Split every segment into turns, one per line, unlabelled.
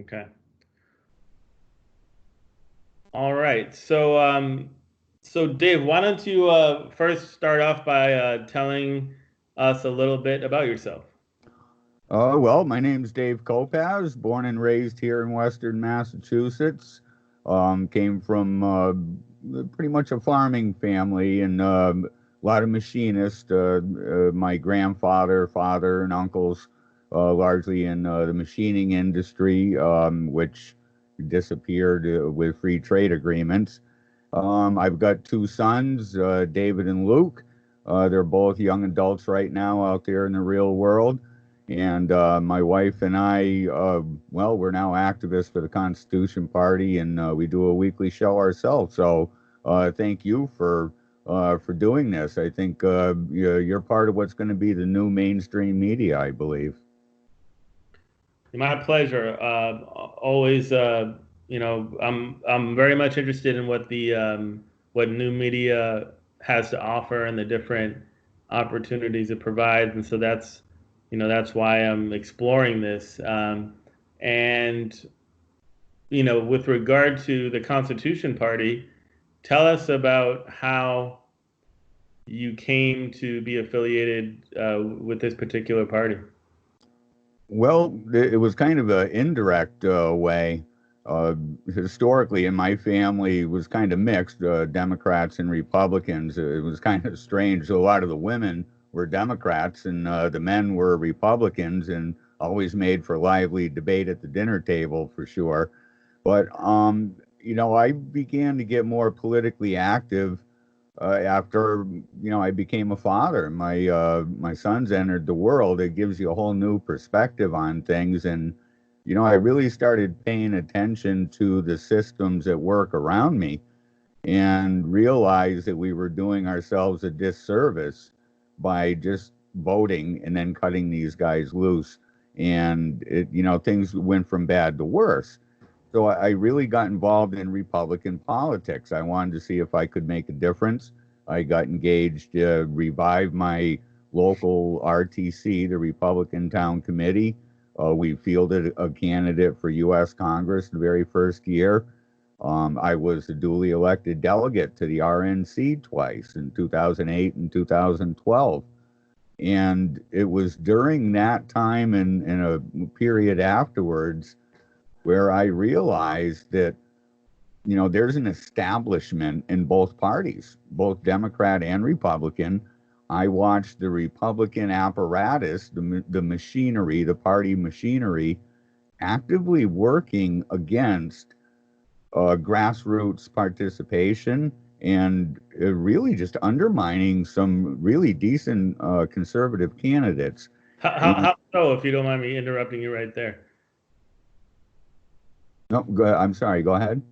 Okay. All right. So Dave, why don't you first start off by telling us a little bit about yourself?
Well, my name's Dave Kopacz, born and raised here in Western Massachusetts. Came from pretty much a farming family and a lot of machinists. My grandfather, father, and uncles, largely in the machining industry, which disappeared with free trade agreements. I've got two sons, David and Luke. They're both young adults right now out there in the real world. And my wife and I, well, we're now activists for the Constitution Party, and we do a weekly show ourselves. So thank you for doing this. I think you're part of what's going to be the new mainstream media, I believe.
My pleasure. Always, I'm very much interested in what new media has to offer and the different opportunities it provides, and so that's why I'm exploring this. And with regard to the Constitution Party, tell us about how you came to be affiliated with this particular party.
Well, it was kind of an indirect way. Uh, Historically, in my family, it was kind of mixed, Democrats and Republicans. It was kind of strange. So a lot of the women were Democrats and the men were Republicans, and always made for lively debate at the dinner table for sure. But I began to get more politically active after I became a father. My sons entered the world. It gives you a whole new perspective on things, and I really started paying attention to the systems at work around me, and realized that we were doing ourselves a disservice by just voting and then cutting these guys loose. And things went from bad to worse. So I really got involved in Republican politics. I wanted to see if I could make a difference. I got engaged to revive my local RTC, the Republican Town Committee. We fielded a candidate for U.S. Congress the very first year. I was a duly elected delegate to the RNC twice in 2008 and 2012. And it was during that time and a period afterwards where I realized that, there's an establishment in both parties, both Democrat and Republican. I watched the Republican apparatus, the machinery, the party machinery, actively working against grassroots participation and really just undermining some really decent conservative candidates. And
How so, if you don't mind me interrupting you right there?
no, I'm sorry, go ahead.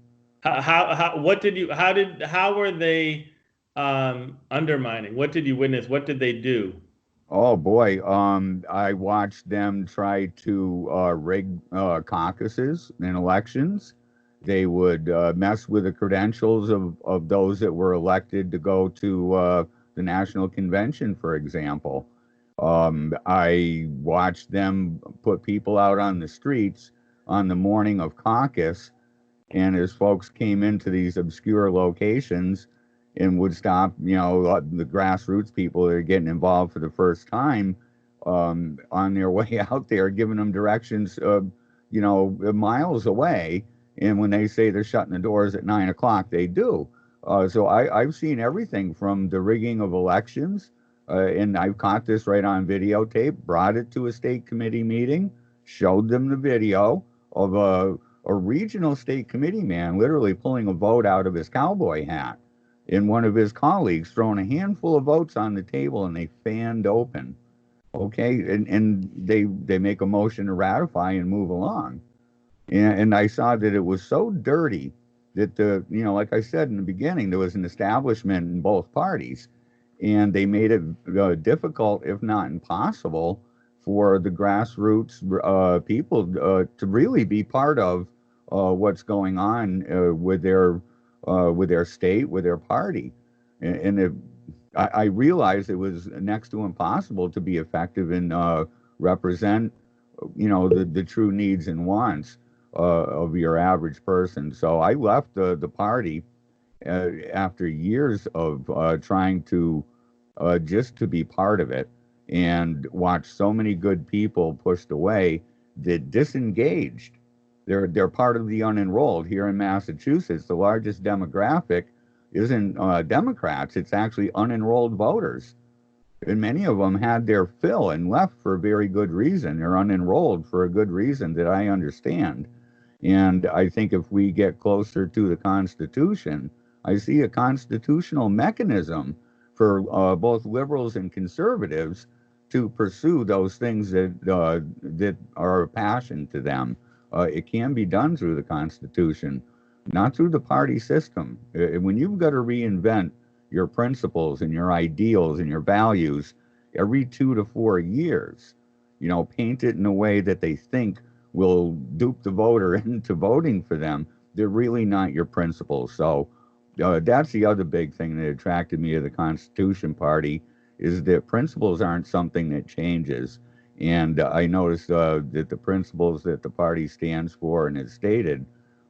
What did you, how were they undermining? What did you witness? What did they do?
Oh boy, I watched them try to rig caucuses in elections. They would mess with the credentials of those that were elected to go to the national convention, for example. I watched them put people out on the streets on the morning of caucus, and as folks came into these obscure locations and would stop, the grassroots people that are getting involved for the first time on their way out there, giving them directions, miles away. And when they say they're shutting the doors at 9 o'clock, they do. So I've seen everything from the rigging of elections, and I've caught this right on videotape, brought it to a state committee meeting, showed them the video of a regional state committee man literally pulling a vote out of his cowboy hat, and one of his colleagues throwing a handful of votes on the table and they fanned open. Okay, and they make a motion to ratify and move along. And I saw that it was so dirty that like I said in the beginning, there was an establishment in both parties, and they made it difficult, if not impossible, for the grassroots people to really be part of what's going on with their state, with their party, I realized it was next to impossible to be effective and represent, the true needs and wants of your average person. So I left the party after years of trying to just to be part of it, and watch so many good people pushed away that disengaged. They're part of the unenrolled here in Massachusetts. The largest demographic isn't Democrats; it's actually unenrolled voters, and many of them had their fill and left for a very good reason. They're unenrolled for a good reason that I understand. And I think if we get closer to the Constitution, I see a constitutional mechanism for both liberals and conservatives to pursue those things that are a passion to them. It can be done through the Constitution, not through the party system. When you've got to reinvent your principles and your ideals and your values every 2 to 4 years, paint it in a way that they think will dupe the voter into voting for them, they're really not your principles. So that's the other big thing that attracted me to the Constitution Party, is that principles aren't something that changes. And I noticed that the principles that the party stands for and has stated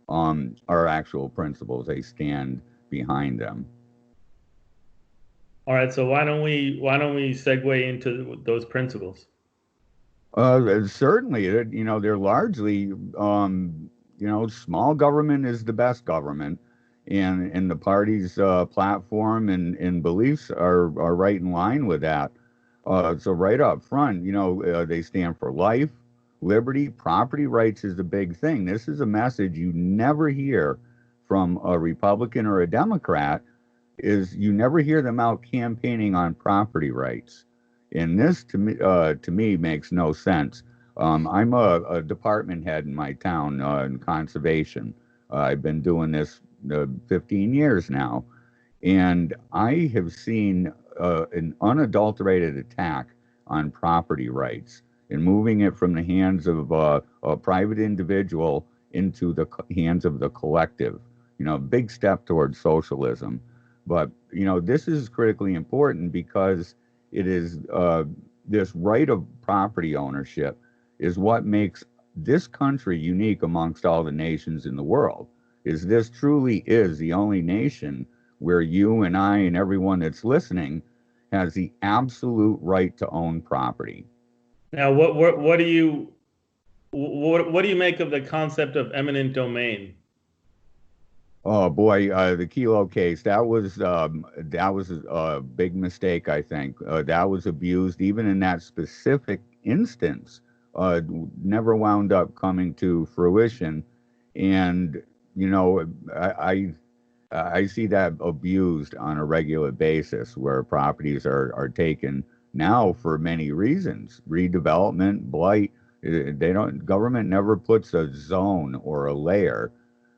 are actual principles. They stand behind them.
All right, so why don't we segue into those principles?
Certainly, they're largely, small government is the best government, and the party's platform and beliefs are right in line with that. So right up front, they stand for life, liberty, property rights is the big thing. This is a message you never hear from a Republican or a Democrat, is you never hear them out campaigning on property rights. And this, to me, makes no sense. I'm a department head in my town in conservation. I've been doing this 15 years now, and I have seen an unadulterated attack on property rights and moving it from the hands of a private individual into the hands of the collective. Big step towards socialism. But, this is critically important because it is this right of property ownership is what makes this country unique amongst all the nations in the world. Is this truly is the only nation where you and I and everyone that's listening has the absolute right to own property.
Now, what do you make of the concept of eminent domain?
Oh boy, the Kilo case, that was a big mistake, I think. That was abused even in that specific instance. Never wound up coming to fruition, and I I see that abused on a regular basis, where properties are taken now for many reasons: redevelopment, blight. They don't. Government never puts a zone or a layer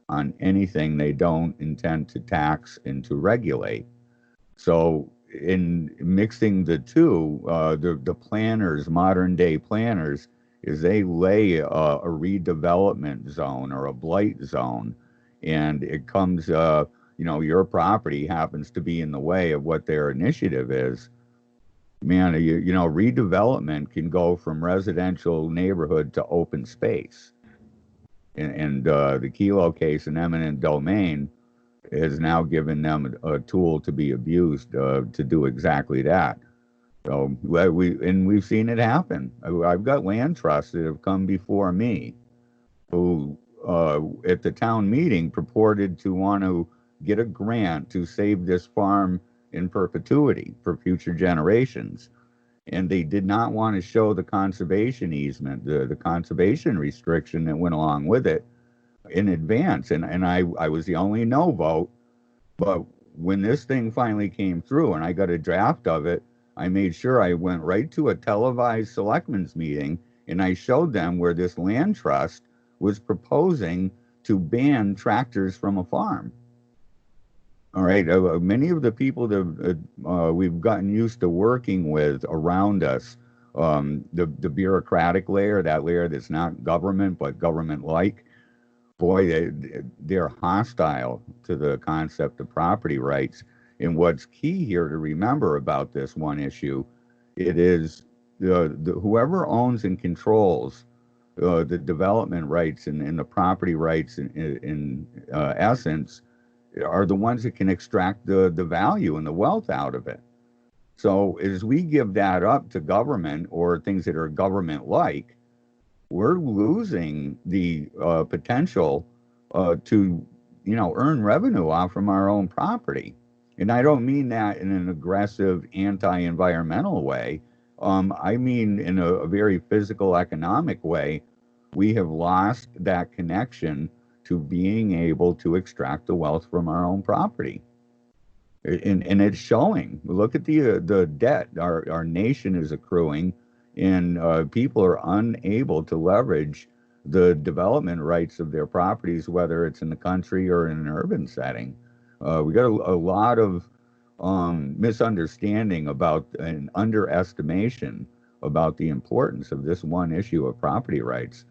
on anything they don't intend to tax and to regulate. So in mixing the two, the planners, modern day planners, is they lay a redevelopment zone or a blight zone, and it comes, your property happens to be in the way of what their initiative is. Man, redevelopment can go from residential neighborhood to open space. And the Kilo case in eminent domain has now given them a tool to be abused to do exactly that. So we've seen it happen. I've got land trusts that have come before me who, at the town meeting, purported to want to get a grant to save this farm in perpetuity for future generations. And they did not want to show the conservation easement, the conservation restriction that went along with it in advance. And I was the only no vote. But when this thing finally came through and I got a draft of it, I made sure I went right to a televised selectmen's meeting and I showed them where this land trust was proposing to ban tractors from a farm. All right. Many of the people that we've gotten used to working with around us, the bureaucratic layer, that layer that's not government but government-like, boy, they're hostile to the concept of property rights. And what's key here to remember about this one issue, it is the whoever owns and controls the development rights and the property rights in essence are the ones that can extract the value and the wealth out of it. So as we give that up to government or things that are government-like, we're losing the potential to, earn revenue off from our own property. And I don't mean that in an aggressive, anti-environmental way. I mean in a very physical, economic way. We have lost that connection to being able to extract the wealth from our own property. And it's showing. Look at the debt our nation is accruing, and people are unable to leverage the development rights of their properties, whether it's in the country or in an urban setting. We got a lot of misunderstanding about and underestimation about the importance of this one issue of property rights.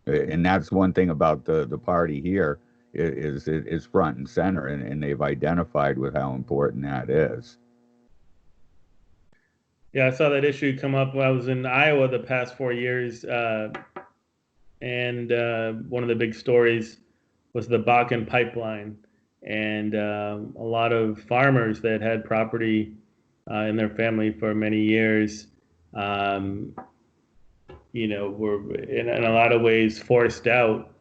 And that's one thing about the party here is it is front and center, and they've identified with how important that is.
Yeah, I saw that issue come up when I was in Iowa the past 4 years, and one of the big stories was the Bakken pipeline, and a lot of farmers that had property in their family for many years, were in a lot of ways forced out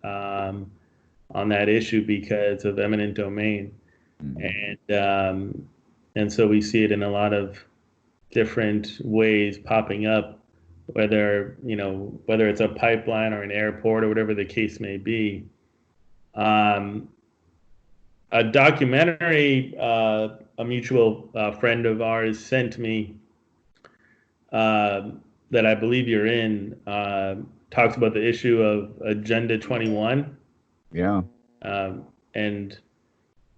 on that issue because of eminent domain, and so we see it in a lot of different ways popping up, whether it's a pipeline or an airport or whatever the case may be. A documentary a mutual friend of ours sent me that I believe you're in talks about the issue of Agenda 21.
Yeah.
And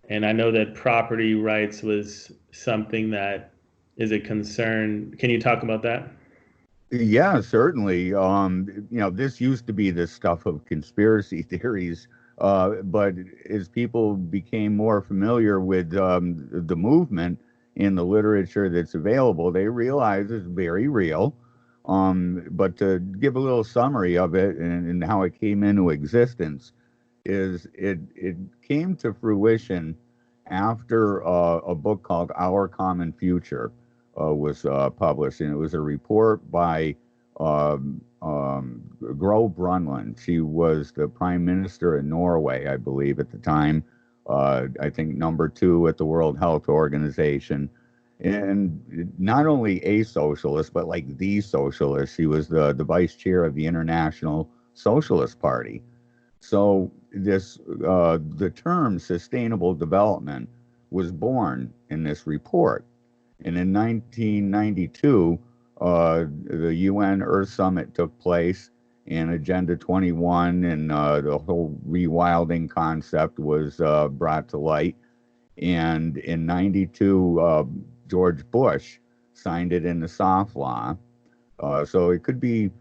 I know that property rights was something that is a concern. Can you talk about that?
Yeah, certainly. This used to be the stuff of conspiracy theories, but as people became more familiar with the movement and the literature that's available, they realize it's very real. But to give a little summary of it and how it came into existence, is it came to fruition after a book called Our Common Future was published, and it was a report by Gro Brundtland. She was the prime minister in Norway, I believe, at the time. I think number 2 at the World Health Organization. And not only a socialist, but like the socialist. She was the vice chair of the International Socialist Party. So the term sustainable development was born in this report. And in 1992, the UN Earth Summit took place, and Agenda 21 and the whole rewilding concept was brought to light. And in 92, George Bush signed it into soft law. So it could be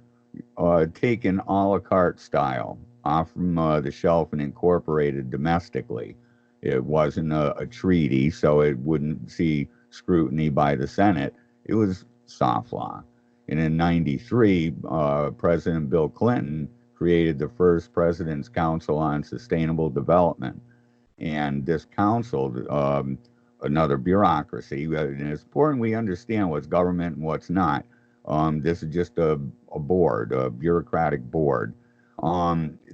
taken a la carte style off from the shelf and incorporated domestically. It wasn't a treaty, so it wouldn't see scrutiny by the Senate. It was soft law. And in 93, President Bill Clinton created the first President's Council on Sustainable Development. And this council, another bureaucracy, and it's important we understand what's government and what's not. This is just a board, a bureaucratic board.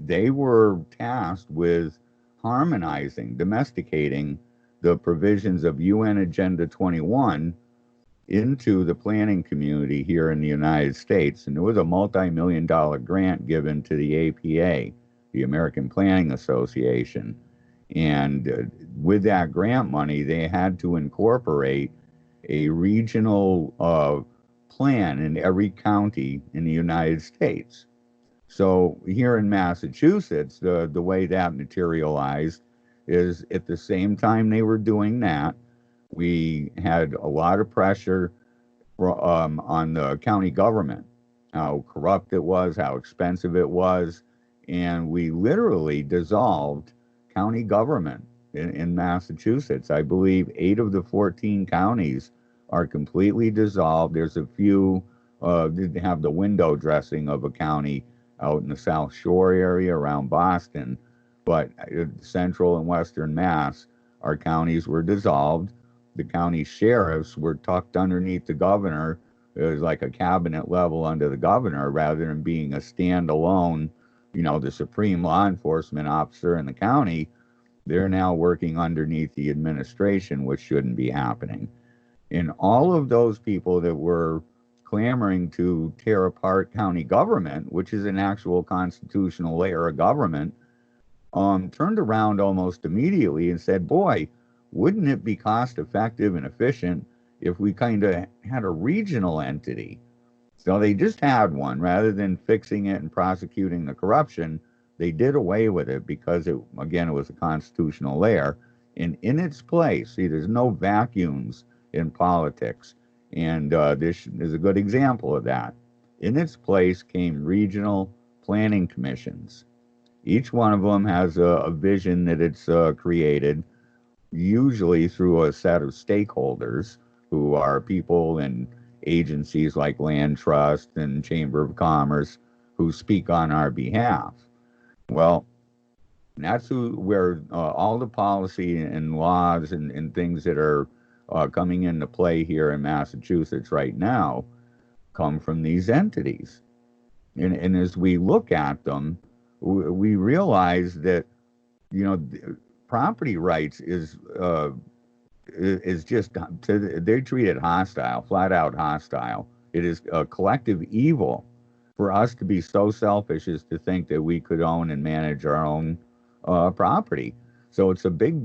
They were tasked with harmonizing, domesticating the provisions of UN Agenda 21 into the planning community here in the United States. And there was a multi-million-dollar grant given to the APA, the American Planning Association. And with that grant money, they had to incorporate a regional plan in every county in the United States. So here in Massachusetts, the way that materialized is at the same time they were doing that, we had a lot of pressure on the county government, how corrupt it was, how expensive it was, and we literally dissolved county government in Massachusetts. I believe 8 of the 14 counties are completely dissolved. There's a few that have the window dressing of a county out in the South Shore area around Boston, but central and western Mass, our counties were dissolved. The county sheriffs were tucked underneath the governor. It was like a cabinet level under the governor rather than being a standalone, the supreme law enforcement officer in the county. They're now working underneath the administration, which shouldn't be happening. And all of those people that were clamoring to tear apart county government, which is an actual constitutional layer of government, turned around almost immediately and said, boy, wouldn't it be cost effective and efficient if we kind of had a regional entity? So they just had one. Rather than fixing it and prosecuting the corruption, they did away with it because, it was a constitutional layer. And in its place, see, there's no vacuums in politics. And this is a good example of that. In its place came regional planning commissions. Each one of them has a vision that it's created, usually through a set of stakeholders who are people and agencies like Land Trust and Chamber of Commerce who speak on our behalf. Well, that's where all the policy and laws and things that are coming into play here in Massachusetts right now come from these entities. And as we look at them, we realize that, property rights is just, they treat it hostile, flat out hostile. It is a collective evil for us to be so selfish as to think that we could own and manage our own property. So it's a big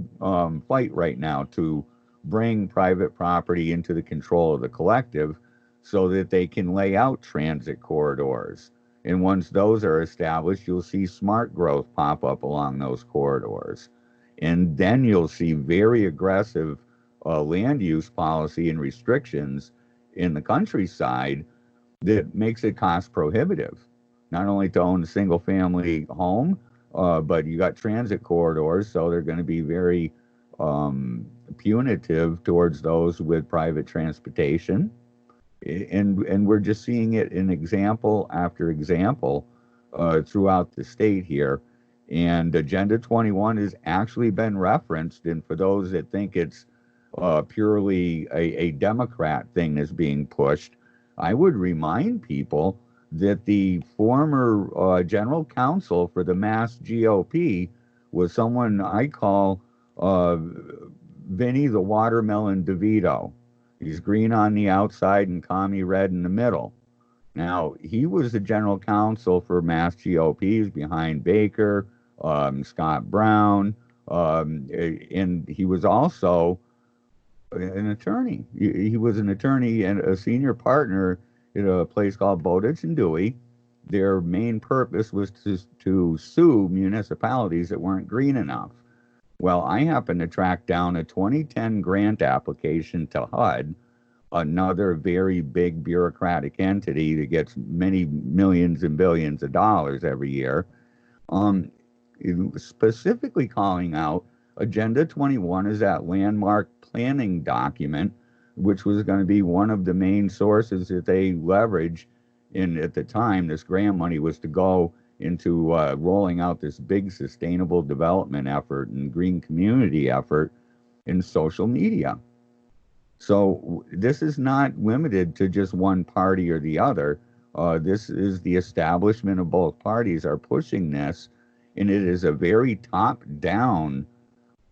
fight right now to bring private property into the control of the collective so that they can lay out transit corridors. And once those are established, you'll see smart growth pop up along those corridors. And then you'll see very aggressive land use policy and restrictions in the countryside that makes it cost prohibitive, not only to own a single family home, but you got transit corridors, so they're going to be very punitive towards those with private transportation. And we're just seeing it in example after example throughout the state here. And Agenda 21 has actually been referenced. And for those that think it's purely a Democrat thing that's being pushed, I would remind people that the former general counsel for the Mass GOP was someone I call Vinny the Watermelon DeVito. He's green on the outside and commie red in the middle. Now, he was the general counsel for Mass GOP. He's behind Baker, Scott Brown, and he was also an attorney. He was an attorney and a senior partner at a place called Bowditch and Dewey. Their main purpose was to sue municipalities that weren't green enough. Well, I happened to track down a 2010 grant application to HUD, another very big bureaucratic entity that gets many millions and billions of dollars every year, specifically calling out Agenda 21 as that landmark planning document, which was going to be one of the main sources that they leverage. And at the time, this grant money was to go into rolling out this big sustainable development effort and green community effort in social media. So this is not limited to just one party or the other. This is the establishment of both parties are pushing this, and it is a very top-down,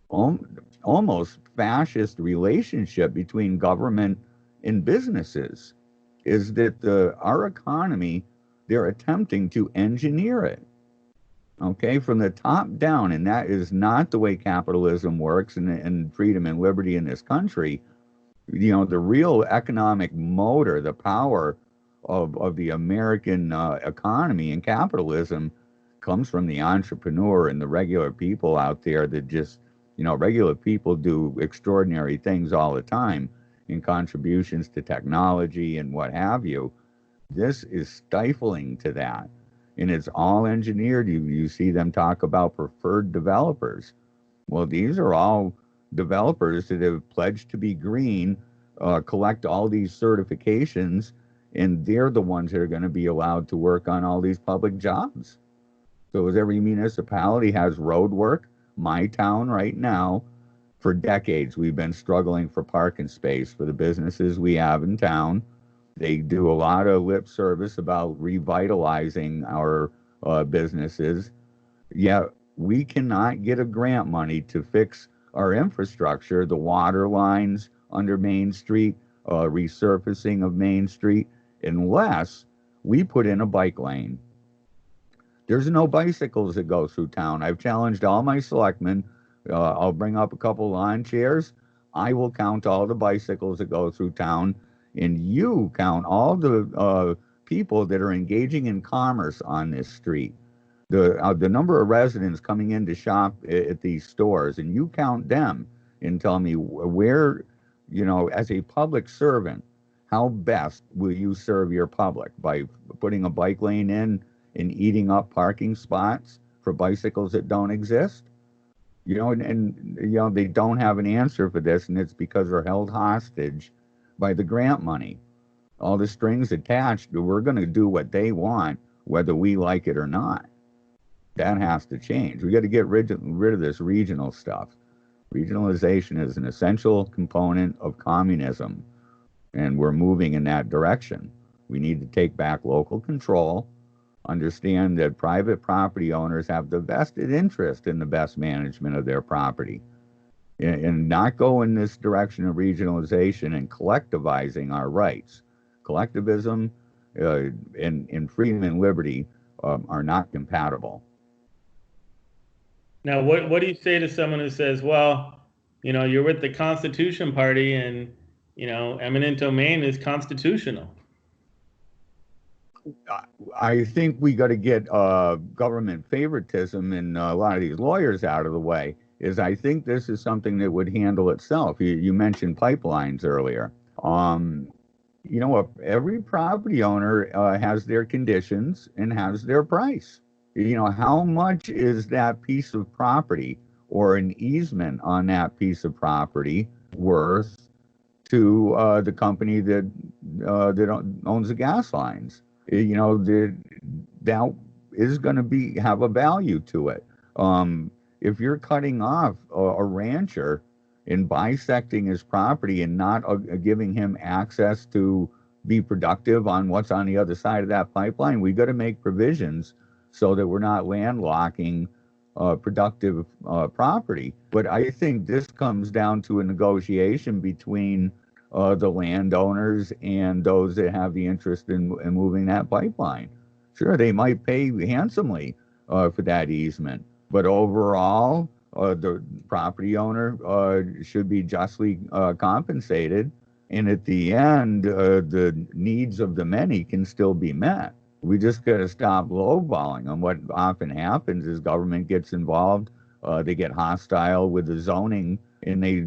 almost fascist relationship between government and businesses. Is that our economy, they're attempting to engineer it, okay, from the top down, and that is not the way capitalism works and freedom and liberty in this country. The real economic motor, the power of the American economy and capitalism comes from the entrepreneur and the regular people out there that just, regular people do extraordinary things all the time in contributions to technology and what have you. This is stifling to that. And it's all engineered. You see them talk about preferred developers. Well, these are all developers that have pledged to be green, collect all these certifications, and they're the ones that are going to be allowed to work on all these public jobs. So as every municipality has road work, my town right now, for decades, we've been struggling for parking space for the businesses we have in town. They do a lot of lip service about revitalizing our businesses. Yet we cannot get a grant money to fix our infrastructure, the water lines under Main Street, resurfacing of Main Street, unless we put in a bike lane. There's no bicycles that go through town. I've challenged all my selectmen. I'll bring up a couple lawn chairs. I will count all the bicycles that go through town, and you count all the people that are engaging in commerce on this street. The number of residents coming in to shop at these stores, and you count them and tell me where, as a public servant, how best will you serve your public? By putting a bike lane in and eating up parking spots for bicycles that don't exist? They don't have an answer for this, and it's because they're held hostage by the grant money. All the strings attached, we're going to do what they want, whether we like it or not. That has to change. We got to get rid of this regional stuff. Regionalization is an essential component of communism, and we're moving in that direction. We need to take back local control, understand that private property owners have the vested interest in the best management of their property, and not go in this direction of regionalization and collectivizing our rights. Collectivism and freedom and liberty are not compatible.
Now, what do you say to someone who says, well, you're with the Constitution Party and, eminent domain is constitutional?
I think we got to get government favoritism and a lot of these lawyers out of the way. I think this is something that would handle itself. You mentioned pipelines earlier. Every property owner has their conditions and has their price. How much is that piece of property or an easement on that piece of property worth to the company that owns the gas lines? That is going to have a value to it. If you're cutting off a rancher and bisecting his property and not giving him access to be productive on what's on the other side of that pipeline, we got to make provisions so that we're not landlocking productive property. But I think this comes down to a negotiation between the landowners and those that have the interest in moving that pipeline. Sure, they might pay handsomely for that easement, but overall, the property owner should be justly compensated. And at the end, the needs of the many can still be met. We just got to stop lowballing. And what often happens is government gets involved, they get hostile with the zoning, and they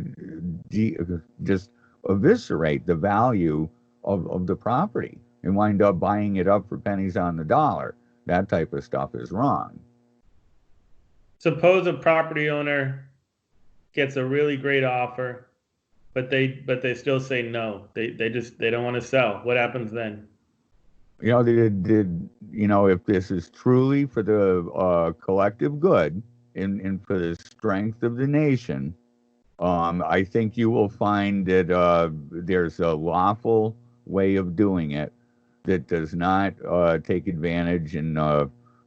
just eviscerate the value of the property and wind up buying it up for pennies on the dollar. That type of stuff is wrong.
Suppose a property owner gets a really great offer, but they still say no. They don't want to sell. What happens then?
If this is truly for the collective good and for the strength of the nation, I think you will find that there's a lawful way of doing it that does not take advantage and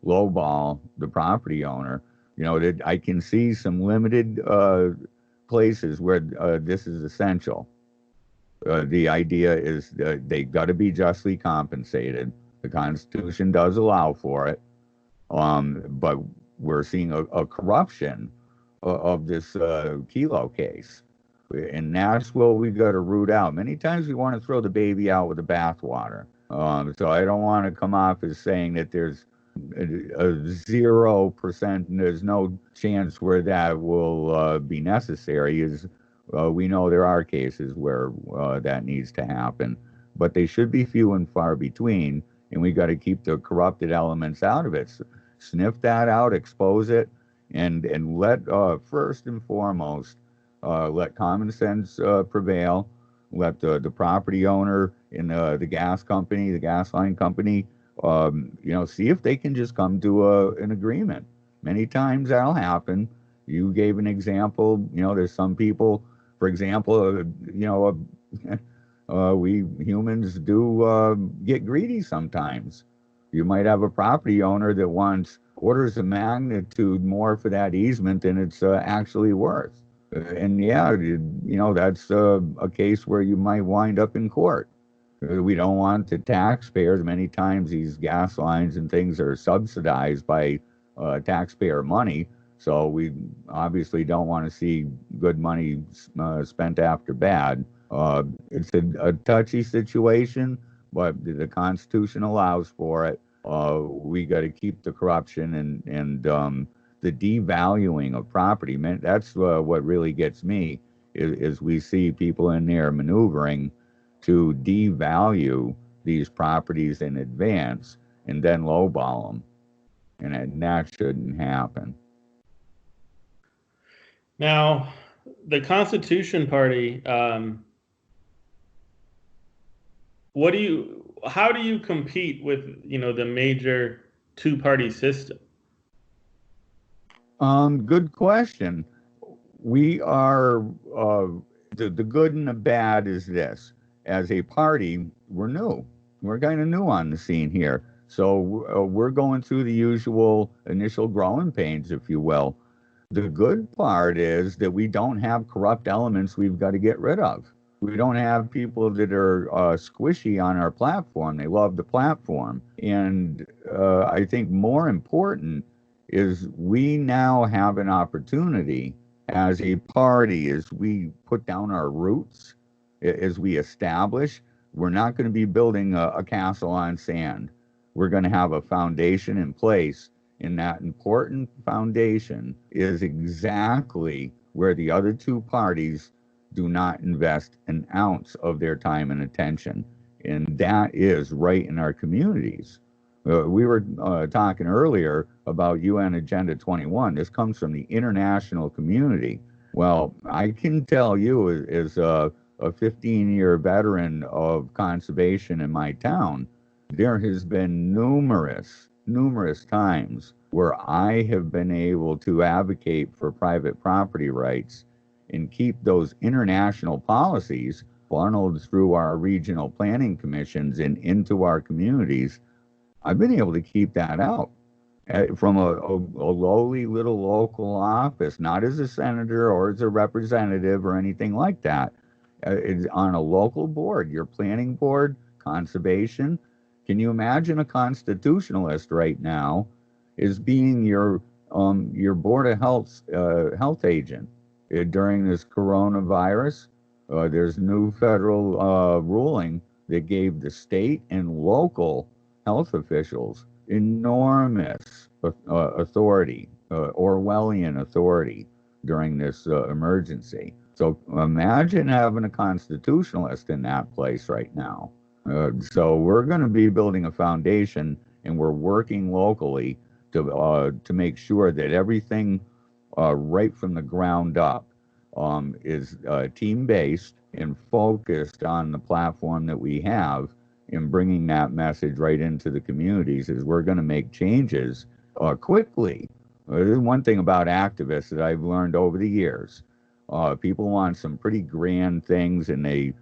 lowball the property owner. That I can see some limited places where this is essential. The idea is that they got to be justly compensated. The Constitution does allow for it, but we're seeing a corruption of this Kelo case, and that's what we got to root out. Many times we want to throw the baby out with the bathwater. So I don't want to come off as saying that there's a 0% and there's no chance where that will be necessary. We know there are cases where that needs to happen, but they should be few and far between, and we got to keep the corrupted elements out of it. Sniff that out, expose it, and let first and foremost let common sense prevail. let the property owner and the gas company, the gas line company, see if they can just come to an agreement. Many times that'll happen. You gave an example. There's some people, for example, we humans do get greedy sometimes. You might have a property owner that wants orders of magnitude more for that easement than it's actually worth. And yeah, that's a case where you might wind up in court. We don't want the taxpayers. Many times these gas lines and things are subsidized by taxpayer money. So we obviously don't want to see good money spent after bad. It's a touchy situation, but the Constitution allows for it. We got to keep the corruption and the devaluing of property. Man, that's what really gets me is we see people in there maneuvering to devalue these properties in advance and then lowball them, and that shouldn't happen.
Now, the Constitution Party, how do you compete with, the major two-party system?
Good question. We are, the good and the bad is this. As a party, we're new. We're kind of new on the scene here. So we're going through the usual initial growing pains, if you will. The good part is that we don't have corrupt elements we've got to get rid of. We don't have people that are squishy on our platform. They love the platform. And I think more important is we now have an opportunity as a party, as we put down our roots, as we establish, we're not going to be building a castle on sand. We're going to have a foundation in place, and that important foundation is exactly where the other two parties do not invest an ounce of their time and attention, and that is right in our communities. We were talking earlier about UN Agenda 21. This comes from the international community. Well, I can tell you as a 15-year veteran of conservation in my town, there has been numerous times where I have been able to advocate for private property rights and keep those international policies funneled through our regional planning commissions and into our communities. I've been able to keep that out from a lowly little local office, not as a senator or as a representative or anything like that. It's on a local board, your planning board, conservation. Can you imagine a constitutionalist right now is being your board of health agent during this coronavirus? There's new federal ruling that gave the state and local health officials enormous authority, Orwellian authority during this emergency. So imagine having a constitutionalist in that place right now. So we're going to be building a foundation, and we're working locally to make sure that everything right from the ground up is team-based and focused on the platform that we have, and bringing that message right into the communities is we're going to make changes quickly. One thing about activists that I've learned over the years, people want some pretty grand things, and they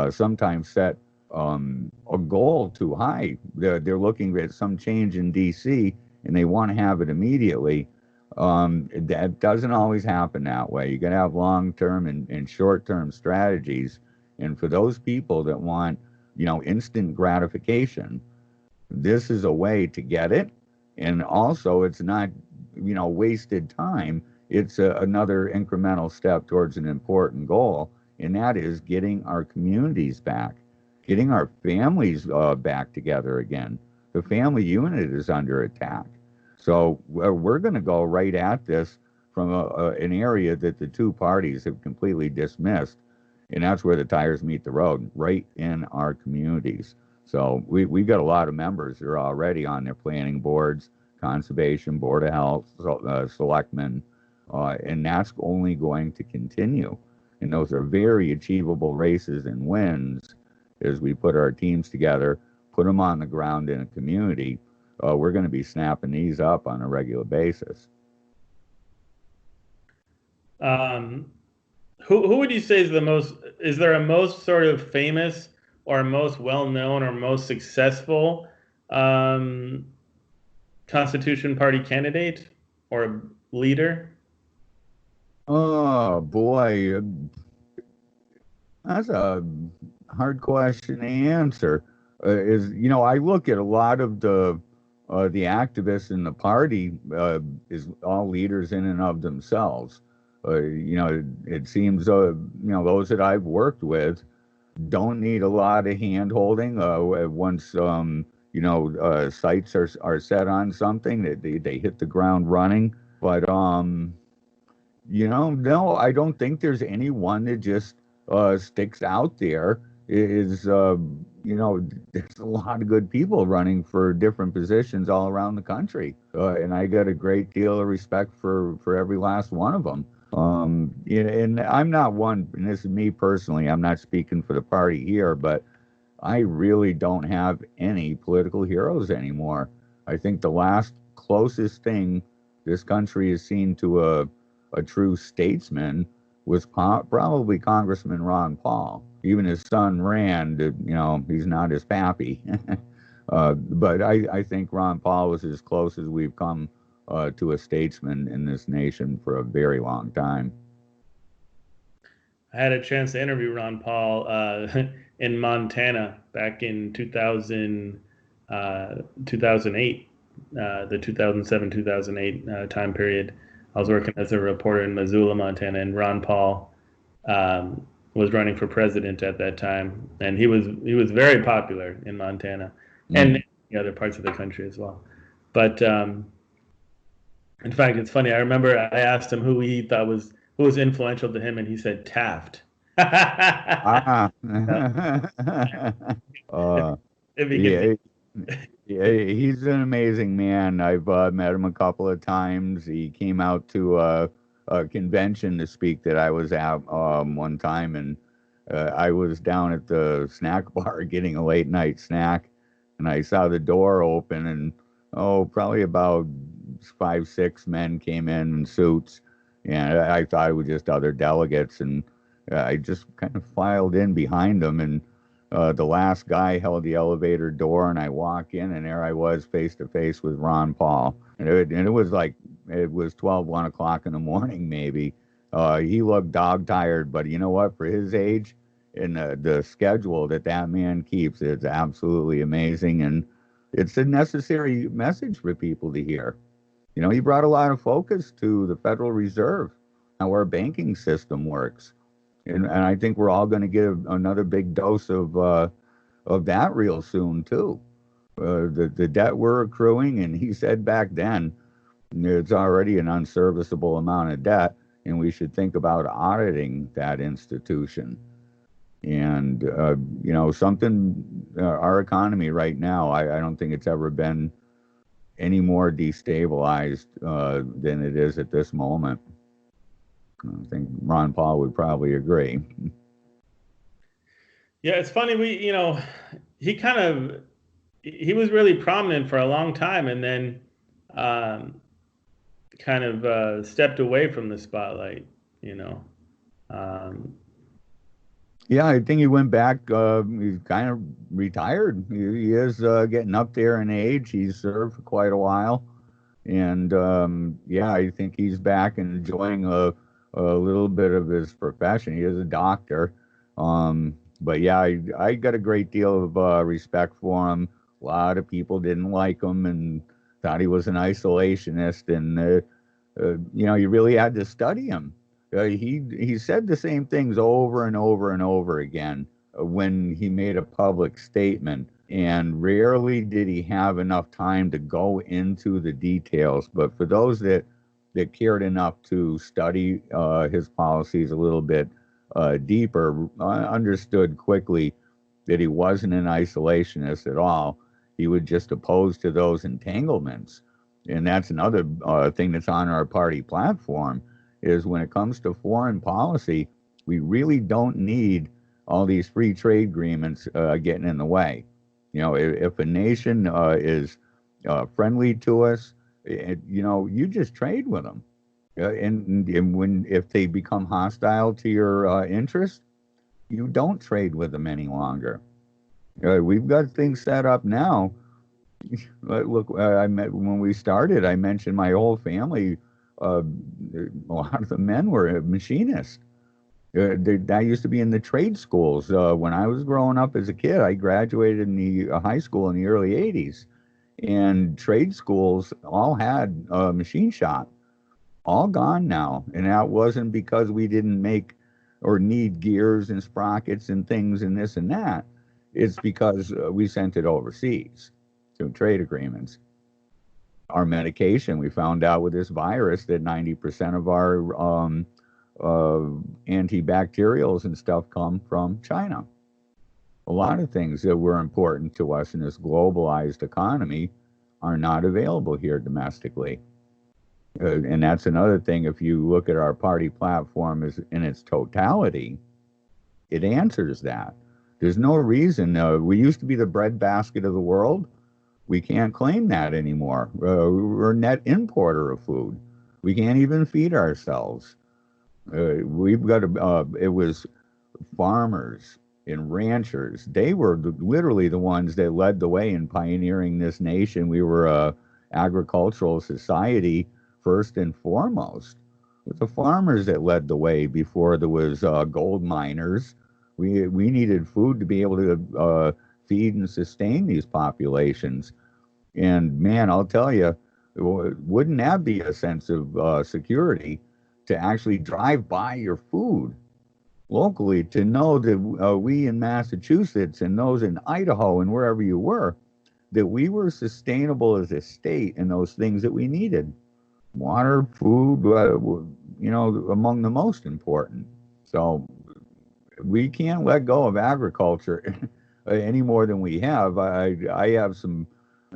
sometimes set a goal too high. They're looking at some change in DC, and they want to have it immediately. That doesn't always happen that way. You got to have long-term and short-term strategies. And for those people that want, instant gratification, this is a way to get it. And also, it's not, wasted time. It's another incremental step towards an important goal, and that is getting our communities back, getting our families back together again. The family unit is under attack. So we're going to go right at this from an area that the two parties have completely dismissed, and that's where the tires meet the road, right in our communities. So we got a lot of members that are already on their planning boards, conservation, board of health, selectmen, and that's only going to continue. And those are very achievable races and wins as we put our teams together, put them on the ground in a community. We're going to be snapping these up on a regular basis.
Who would you say is the most, is there a most sort of famous or most well-known or most successful um, Constitution Party candidate or leader?
Oh boy, that's a hard question to answer. I look at a lot of the activists in the party is all leaders in and of themselves. It seems those that I've worked with don't need a lot of hand holding. Once sights are set on something, they hit the ground running. But no, I don't think there's anyone that just sticks out there. There's a lot of good people running for different positions all around the country, and I got a great deal of respect for every last one of them. And I'm not one, and this is me personally, I'm not speaking for the party here, but I really don't have any political heroes anymore. I think the last closest thing this country has seen to a true statesman was probably Congressman Ron Paul. Even his son Rand, he's not as pappy. But I think Ron Paul was as close as we've come to a statesman in this nation for a very long time.
I had a chance to interview Ron Paul in Montana back in 2008, the 2007-2008 time period. I was working as a reporter in Missoula, Montana, and Ron Paul was running for president at that time, and he was very popular in Montana and in the other parts of the country as well. But in fact, it's funny. I remember I asked him who he thought was influential to him, and he said Taft.
Yeah, he's an amazing man. I've met him a couple of times. He came out to a convention to speak that I was at one time, and I was down at the snack bar getting a late night snack, and I saw the door open, and probably about 5, 6 men came in suits, and I thought it was just other delegates, and I just kind of filed in behind them, and the last guy held the elevator door, and I walk in, and there I was face to face with Ron Paul. And it was like, it was 1 o'clock in the morning, maybe. He looked dog tired, but you know what? For his age and the schedule that man keeps, it's absolutely amazing. And it's a necessary message for people to hear. He brought a lot of focus to the Federal Reserve, how our banking system works. And I think we're all going to get another big dose of that real soon too. The debt we're accruing, and he said back then, it's already an unserviceable amount of debt, and we should think about auditing that institution. And our economy right now, I don't think it's ever been any more destabilized than it is at this moment. I think Ron Paul would probably agree.
Yeah, it's funny. He was really prominent for a long time, and then kind of stepped away from the spotlight.
Yeah, I think he went back. He's kind of retired. He is getting up there in age. He's served for quite a while, and I think he's back and enjoying a little bit of his profession. He is a doctor. But yeah, I got a great deal of respect for him. A lot of people didn't like him and thought he was an isolationist. And, you really had to study him. He said the same things over and over and over again when he made a public statement. And rarely did he have enough time to go into the details. But for those that cared enough to study his policies a little bit deeper, understood quickly that he wasn't an isolationist at all. He was just opposed to those entanglements. And that's another thing that's on our party platform, is when it comes to foreign policy, We really don't need all these free trade agreements getting in the way. If a nation is friendly to us, you just trade with them. And if they become hostile to your interest, you don't trade with them any longer. We've got things set up now. Look, when we started, I mentioned my whole family. A lot of the men were machinists. That used to be in the trade schools. When I was growing up as a kid, I graduated in the high school in the early 80s, and trade schools all had a machine shop. All gone now. And that wasn't because we didn't make or need gears and sprockets and things and this and that. It's because we sent it overseas through trade agreements. Our medication, we found out with this virus that 90% of our antibacterials and stuff come from China. A lot of things that were important to us in this globalized economy are not available here domestically. And that's another thing. If you look at our party platform in its totality, it answers that. There's no reason. We used to be the breadbasket of the world. We can't claim that anymore. We're a net importer of food. We can't even feed ourselves. We've got it was farmers and ranchers. They were literally the ones that led the way in pioneering this nation. We were a agricultural society first and foremost. It was the farmers that led the way before there was gold miners. We needed food to be able to feed and sustain these populations. And man, I'll tell you, wouldn't that be a sense of security to actually drive by your food locally, to know that we in Massachusetts and those in Idaho and wherever you were, that we were sustainable as a state in those things that we needed. Water, food, among the most important. So we can't let go of agriculture any more than we have. I have some,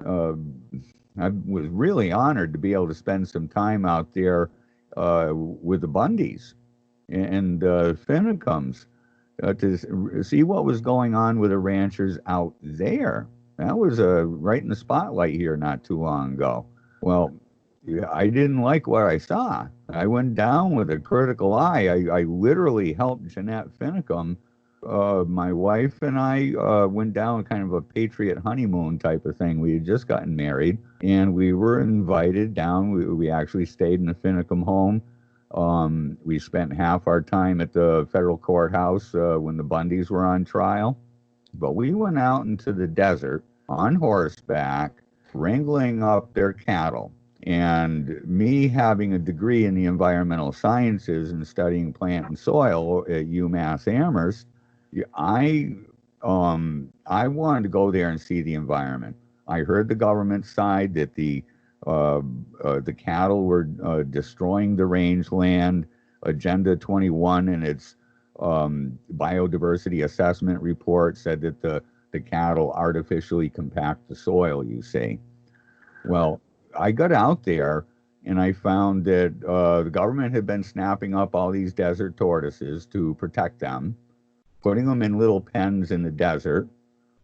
I was really honored to be able to spend some time out there with the Bundys and Finnecums to see what was going on with the ranchers out there. That was right in the spotlight here not too long ago. Well, I didn't like what I saw. I went down with a critical eye. I literally helped Jeanette Finnecum. My wife and I went down kind of a patriot honeymoon type of thing. We had just gotten married, and we were invited down. We actually stayed in the Finnecum home. We spent half our time at the federal courthouse when the Bundys were on trial. But we went out into the desert on horseback, wrangling up their cattle. And me having a degree in the environmental sciences and studying plant and soil at UMass Amherst, I wanted to go there and see the environment. I heard the government side that the cattle were destroying the rangeland. Agenda 21 and its biodiversity assessment report said that the cattle artificially compact the soil, you see. Well, I got out there and I found that the government had been snapping up all these desert tortoises to protect them, putting them in little pens in the desert.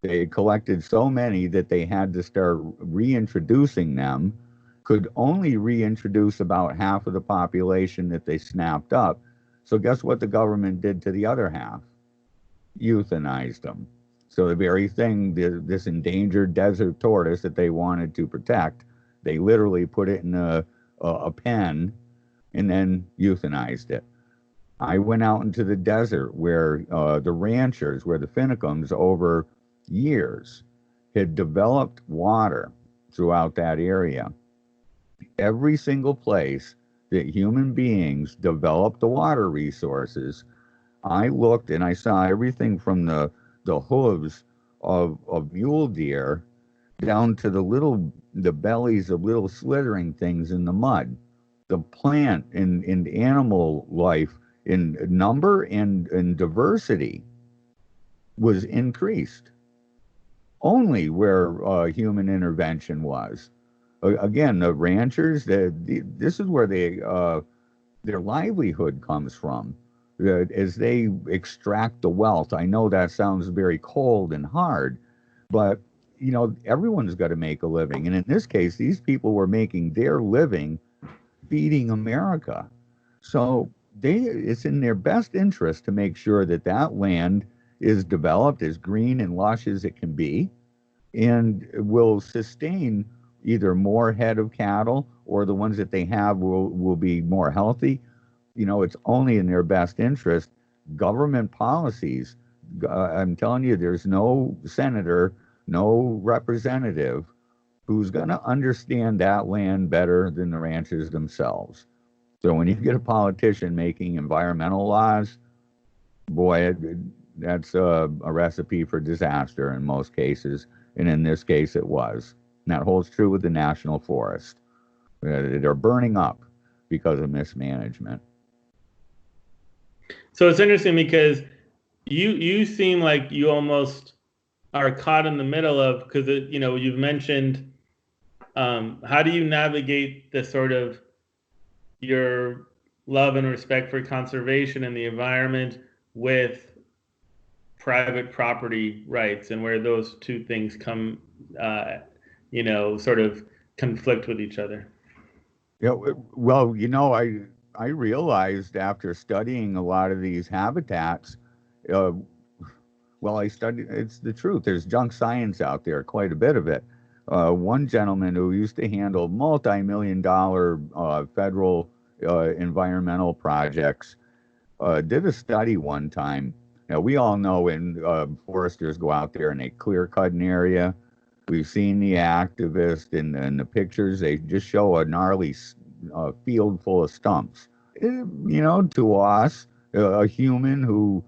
They had collected so many that they had to start reintroducing them, could only reintroduce about half of the population that they snapped up. So guess what the government did to the other half? Euthanized them. So the very thing, this endangered desert tortoise that they wanted to protect, they literally put it in a pen and then euthanized it. I went out into the desert where the ranchers, where the Finnecums over years had developed water throughout that area. Every single place that human beings developed the water resources, I looked and I saw everything from the hooves of mule deer down to the bellies of little slithering things in the mud. The plant and animal life in number and diversity was increased only where human intervention was. Again, the ranchers, this is where their livelihood comes from. as they extract the wealth. I know that sounds very cold and hard, but everyone's got to make a living. And in this case, these people were making their living feeding America. So it's in their best interest to make sure that that land is developed, as green and lush as it can be, and will sustain either more head of cattle, or the ones that they have will be more healthy. It's only in their best interest. Government policies, I'm telling you, there's no senator, no representative who's going to understand that land better than the ranchers themselves. So when you get a politician making environmental laws, boy, that's a recipe for disaster in most cases. And in this case, it was. And that holds true with the national forest. They're burning up because of mismanagement.
So it's interesting because you seem like you almost are caught in the middle of, because you've mentioned how do you navigate the sort of your love and respect for conservation and the environment with private property rights, and where those two things come, sort of conflict with each other?
Yeah, well, I realized after studying a lot of these habitats, it's the truth. There's junk science out there, quite a bit of it. One gentleman who used to handle multi-million-dollar federal environmental projects did a study one time. Now, we all know when foresters go out there and they clear cut an area, we've seen the activists and the pictures. They just show a gnarly field full of stumps. To us, a human who,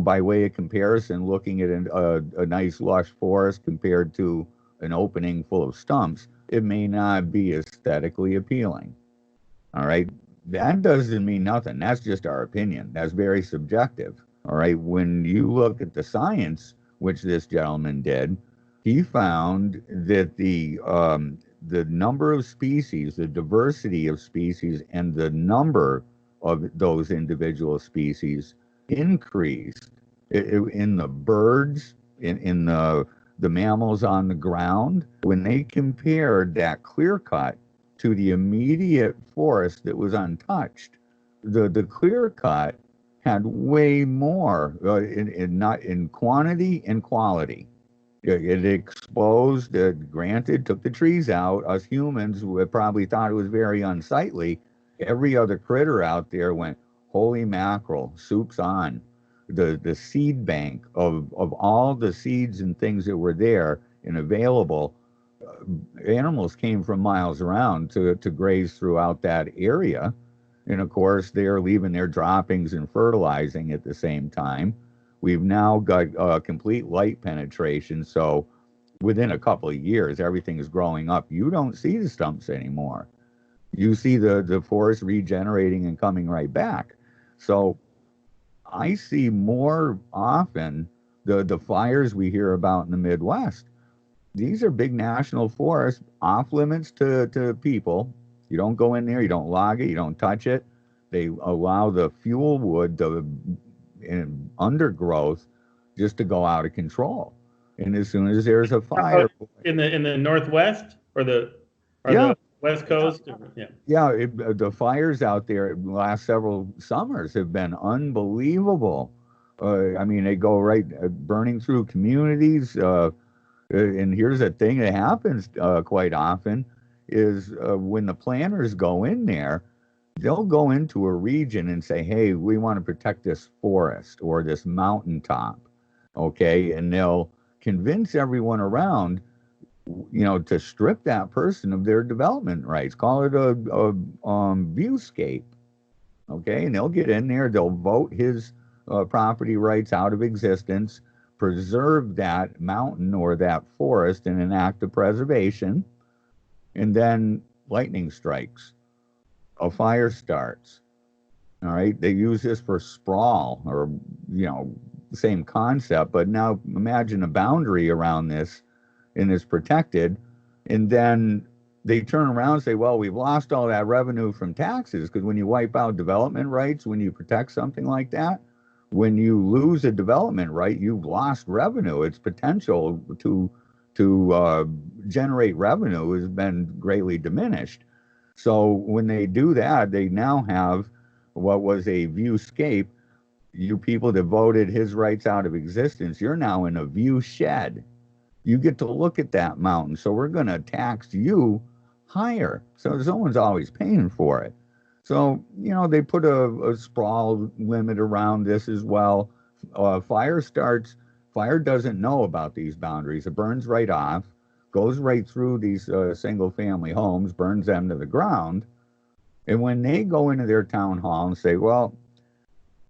by way of comparison, looking at a nice lush forest compared to an opening full of stumps, it may not be aesthetically appealing. All right. That doesn't mean nothing. That's just our opinion. That's very subjective. All right. When you look at the science, which this gentleman did, he found that the number of species, the diversity of species, and the number of those individual species increased in the birds, in the mammals on the ground, when they compared that clear cut to the immediate forest that was untouched. The clear cut had way more in quantity and quality. It exposed, granted, took the trees out. Us humans probably thought it was very unsightly. Every other critter out there went, holy mackerel, soup's on. The seed bank of all the seeds and things that were there and available, animals came from miles around to graze throughout that area. And of course, they're leaving their droppings and fertilizing at the same time. We've now got complete light penetration. So within a couple of years, everything is growing up. You don't see the stumps anymore. You see the forest regenerating and coming right back. So I see more often the fires we hear about in the Midwest. These are big national forests, off limits to people. You don't go in there, you don't log it, you don't touch it. They allow the fuel wood, the undergrowth, just to go out of control. And as soon as there's a fire
in the Northwest or the West Coast,
the fires out there the last several summers have been unbelievable. I mean, they go right burning through communities. And here's a thing that happens quite often is when the planners go in there, they'll go into a region and say, hey, we want to protect this forest or this mountaintop, okay? And they'll convince everyone around, to strip that person of their development rights. Call it a viewscape, okay? And they'll get in there, they'll vote his property rights out of existence, preserve that mountain or that forest in an act of preservation, and then lightning strikes. A fire starts. All right. They use this for sprawl or, same concept. But now imagine a boundary around this and it's protected. And then they turn around and say, well, we've lost all that revenue from taxes, because when you wipe out development rights, when you protect something like that, when you lose a development right, you've lost revenue. Its potential to generate revenue has been greatly diminished. So when they do that, they now have what was a viewscape. You people that voted his rights out of existence, you're now in a view shed. You get to look at that mountain. So we're going to tax you higher. So someone's always paying for it. So, they put a sprawl limit around this as well. Fire doesn't know about these boundaries. It burns right off, goes right through these single family homes, burns them to the ground. And when they go into their town hall and say, well,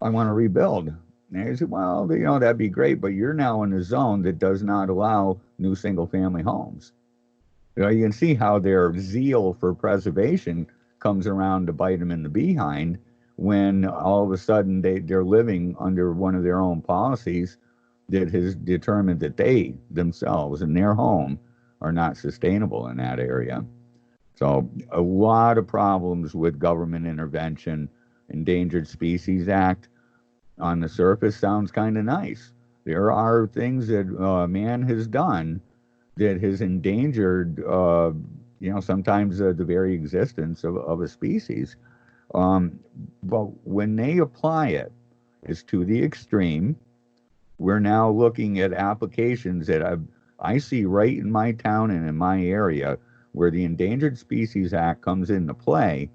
I want to rebuild. And they say, well, that'd be great, but you're now in a zone that does not allow new single family homes. You can see how their zeal for preservation comes around to bite them in the behind when all of a sudden they're living under one of their own policies that has determined that they themselves and their home are not sustainable in that area. So a lot of problems with government intervention. Endangered Species Act on the surface sounds kind of nice. There are things that man has done that has endangered, sometimes the very existence of a species. But when they apply it, it's to the extreme. We're now looking at applications that I see right in my town and in my area where the Endangered Species Act comes into play.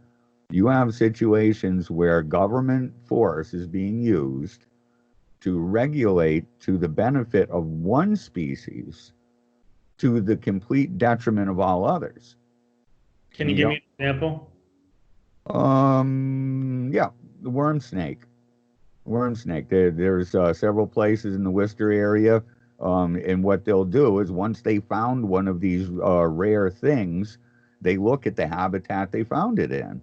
You have situations where government force is being used to regulate to the benefit of one species to the complete detriment of all others.
Can you give me an example?
Yeah, the worm snake. There's several places in the Worcester area, and what they'll do is once they found one of these rare things, they look at the habitat they found it in.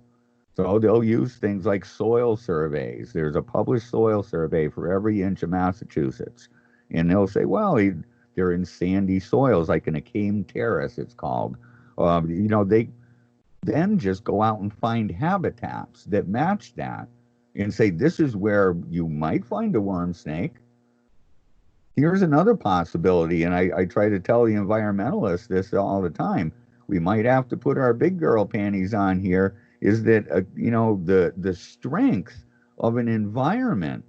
So they'll use things like soil surveys. There's a published soil survey for every inch of Massachusetts. And they'll say, well, they're in sandy soils, like in a cane terrace, it's called. They then just go out and find habitats that match that and say, this is where you might find a worm snake. Here's another possibility. And I try to tell the environmentalists this all the time. We might have to put our big girl panties on here. Is that, the strength of an environment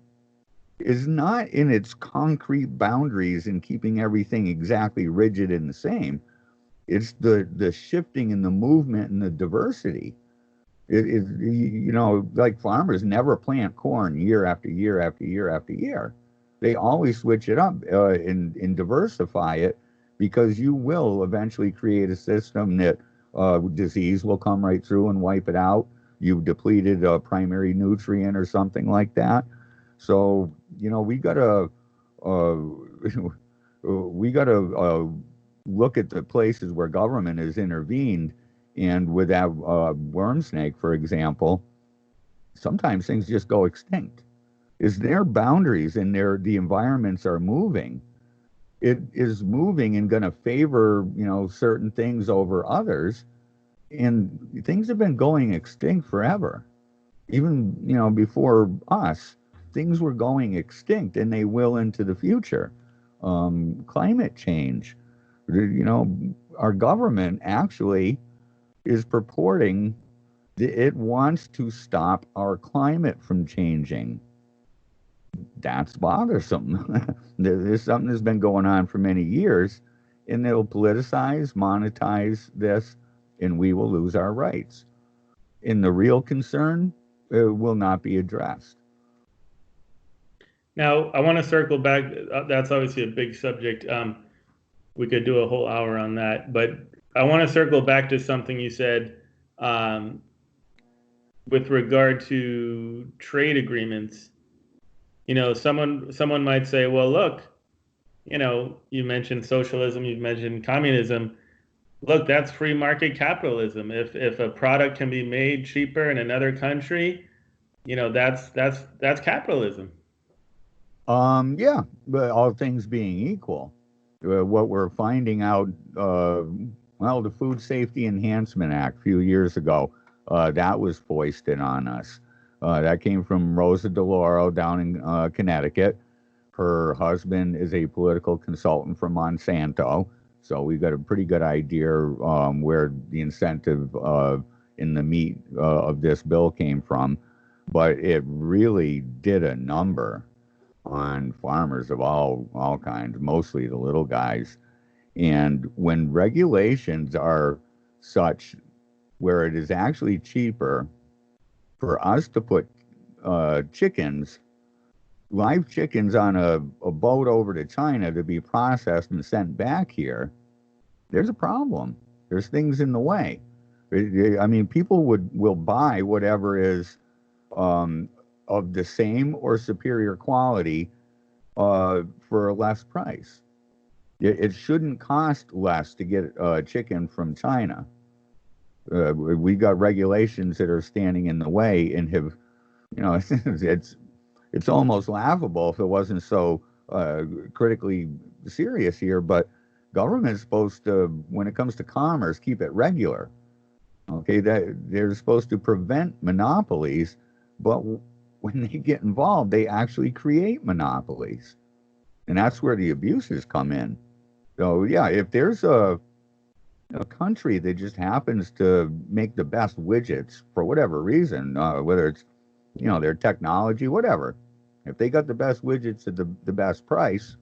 is not in its concrete boundaries and keeping everything exactly rigid and the same. It's the shifting and the movement and the diversity. Like farmers never plant corn year after year after year after year. They always switch it up and diversify it, because you will eventually create a system that disease will come right through and wipe it out. You've depleted a primary nutrient or something like that. So, we gotta look at the places where government has intervened. And with that worm snake, for example, sometimes things just go extinct. Is their boundaries and the environments are moving. It is moving and going to favor, certain things over others. And things have been going extinct forever. Even, before us, things were going extinct, and they will into the future. Climate change. Our government actually is purporting that it wants to stop our climate from changing. That's bothersome. There's something that's been going on for many years, and they'll politicize, monetize this, and we will lose our rights. And the real concern will not be addressed.
Now, I want to circle back. That's obviously a big subject. We could do a whole hour on that, but I want to circle back to something you said with regard to trade agreements. Someone might say, well, look, you mentioned socialism, you've mentioned communism. Look, that's free market capitalism. If a product can be made cheaper in another country, that's capitalism.
Yeah, but all things being equal, what we're finding out Well, the Food Safety Enhancement Act a few years ago, that was foisted on us. That came from Rosa DeLauro down in Connecticut. Her husband is a political consultant from Monsanto, so we got a pretty good idea where the incentive in the meat of this bill came from. But it really did a number on farmers of all kinds, mostly the little guys. And when regulations are such where it is actually cheaper for us to put chickens, live chickens on a boat over to China to be processed and sent back here, there's a problem. There's things in the way. I mean, people will buy whatever is of the same or superior quality for a less price. It shouldn't cost less to get chicken from China. We got regulations that are standing in the way and have, it's almost laughable if it wasn't so critically serious here. But government's supposed to, when it comes to commerce, keep it regular. Okay, that they're supposed to prevent monopolies, but when they get involved, they actually create monopolies, and that's where the abuses come in. So yeah, if there's a country that just happens to make the best widgets for whatever reason, whether it's their technology, whatever, if they got the best widgets at the best price,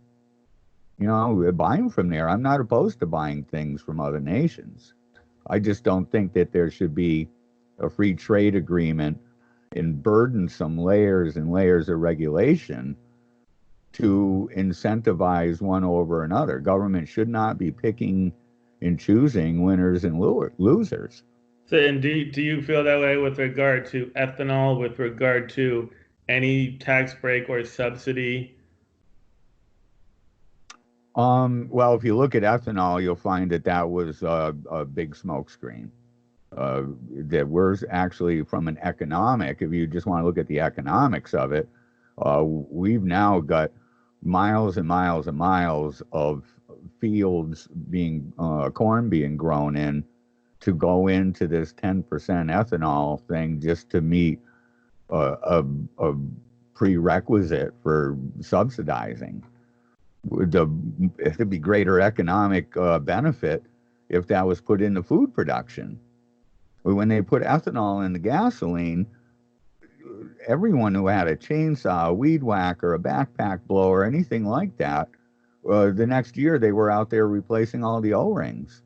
buy them from there. I'm not opposed to buying things from other nations. I just don't think that there should be a free trade agreement and burdensome layers and layers of regulation to incentivize one over another. Government should not be picking and choosing winners and losers.
So, and do you feel that way with regard to ethanol, with regard to any tax break or subsidy?
Well, if you look at ethanol, you'll find that was a big smokescreen. That we're actually, from an economic, if you just want to look at the economics of it, we've now got miles and miles and miles of fields being corn being grown in to go into this 10% ethanol thing just to meet a prerequisite for subsidizing. It'd be greater economic benefit if that was put into food production. When they put ethanol in the gasoline, everyone who had a chainsaw, a weed whacker, a backpack blower, anything like that, the next year they were out there replacing all the O-rings.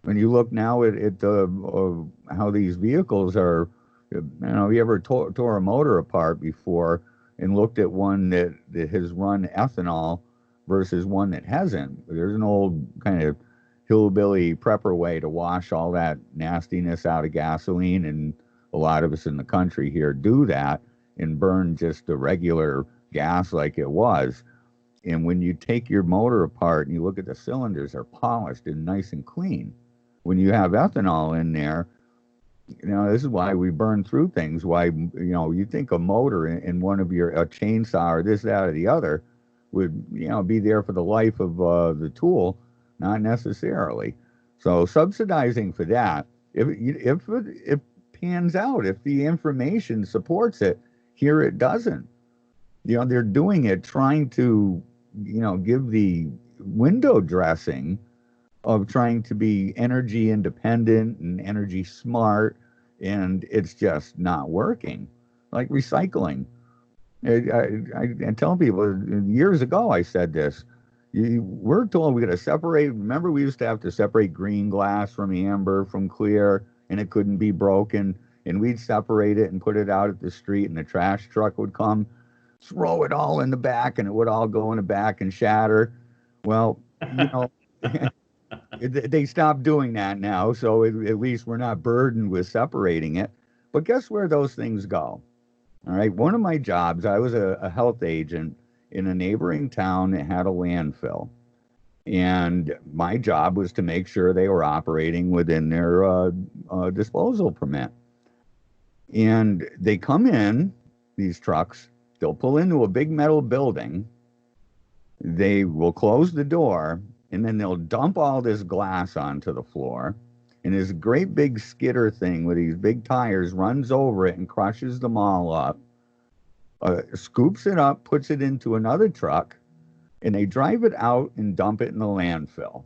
When you look now at how these vehicles are, you ever tore a motor apart before and looked at one that has run ethanol versus one that hasn't? There's an old kind of hillbilly prepper way to wash all that nastiness out of gasoline, and a lot of us in the country here do that and burn just the regular gas like it was. And when you take your motor apart and you look at the cylinders, they're polished and nice and clean. When you have ethanol in there, this is why we burn through things. Why, you think a motor in one of a chainsaw or this, that, or the other would, be there for the life of the tool. Not necessarily. So subsidizing for that, if it pans out, if the information supports it, here it doesn't. They're doing it trying to, give the window dressing of trying to be energy independent and energy smart, and it's just not working. Like recycling. I tell people, years ago I said this. We're told we got to separate. Remember, we used to have to separate green glass from amber, from clear, and it couldn't be broken. And we'd separate it and put it out at the street, and the trash truck would come, throw it all in the back, and it would all go in the back and shatter. Well, they stopped doing that now, so at least we're not burdened with separating it. But guess where those things go? All right, one of my jobs, I was a health agent in a neighboring town that had a landfill. And my job was to make sure they were operating within their disposal permit. And they come in, these trucks, they'll pull into a big metal building. They will close the door, and then they'll dump all this glass onto the floor. And this great big skidder thing with these big tires runs over it and crushes them all up, scoops it up, puts it into another truck, and they drive it out and dump it in the landfill.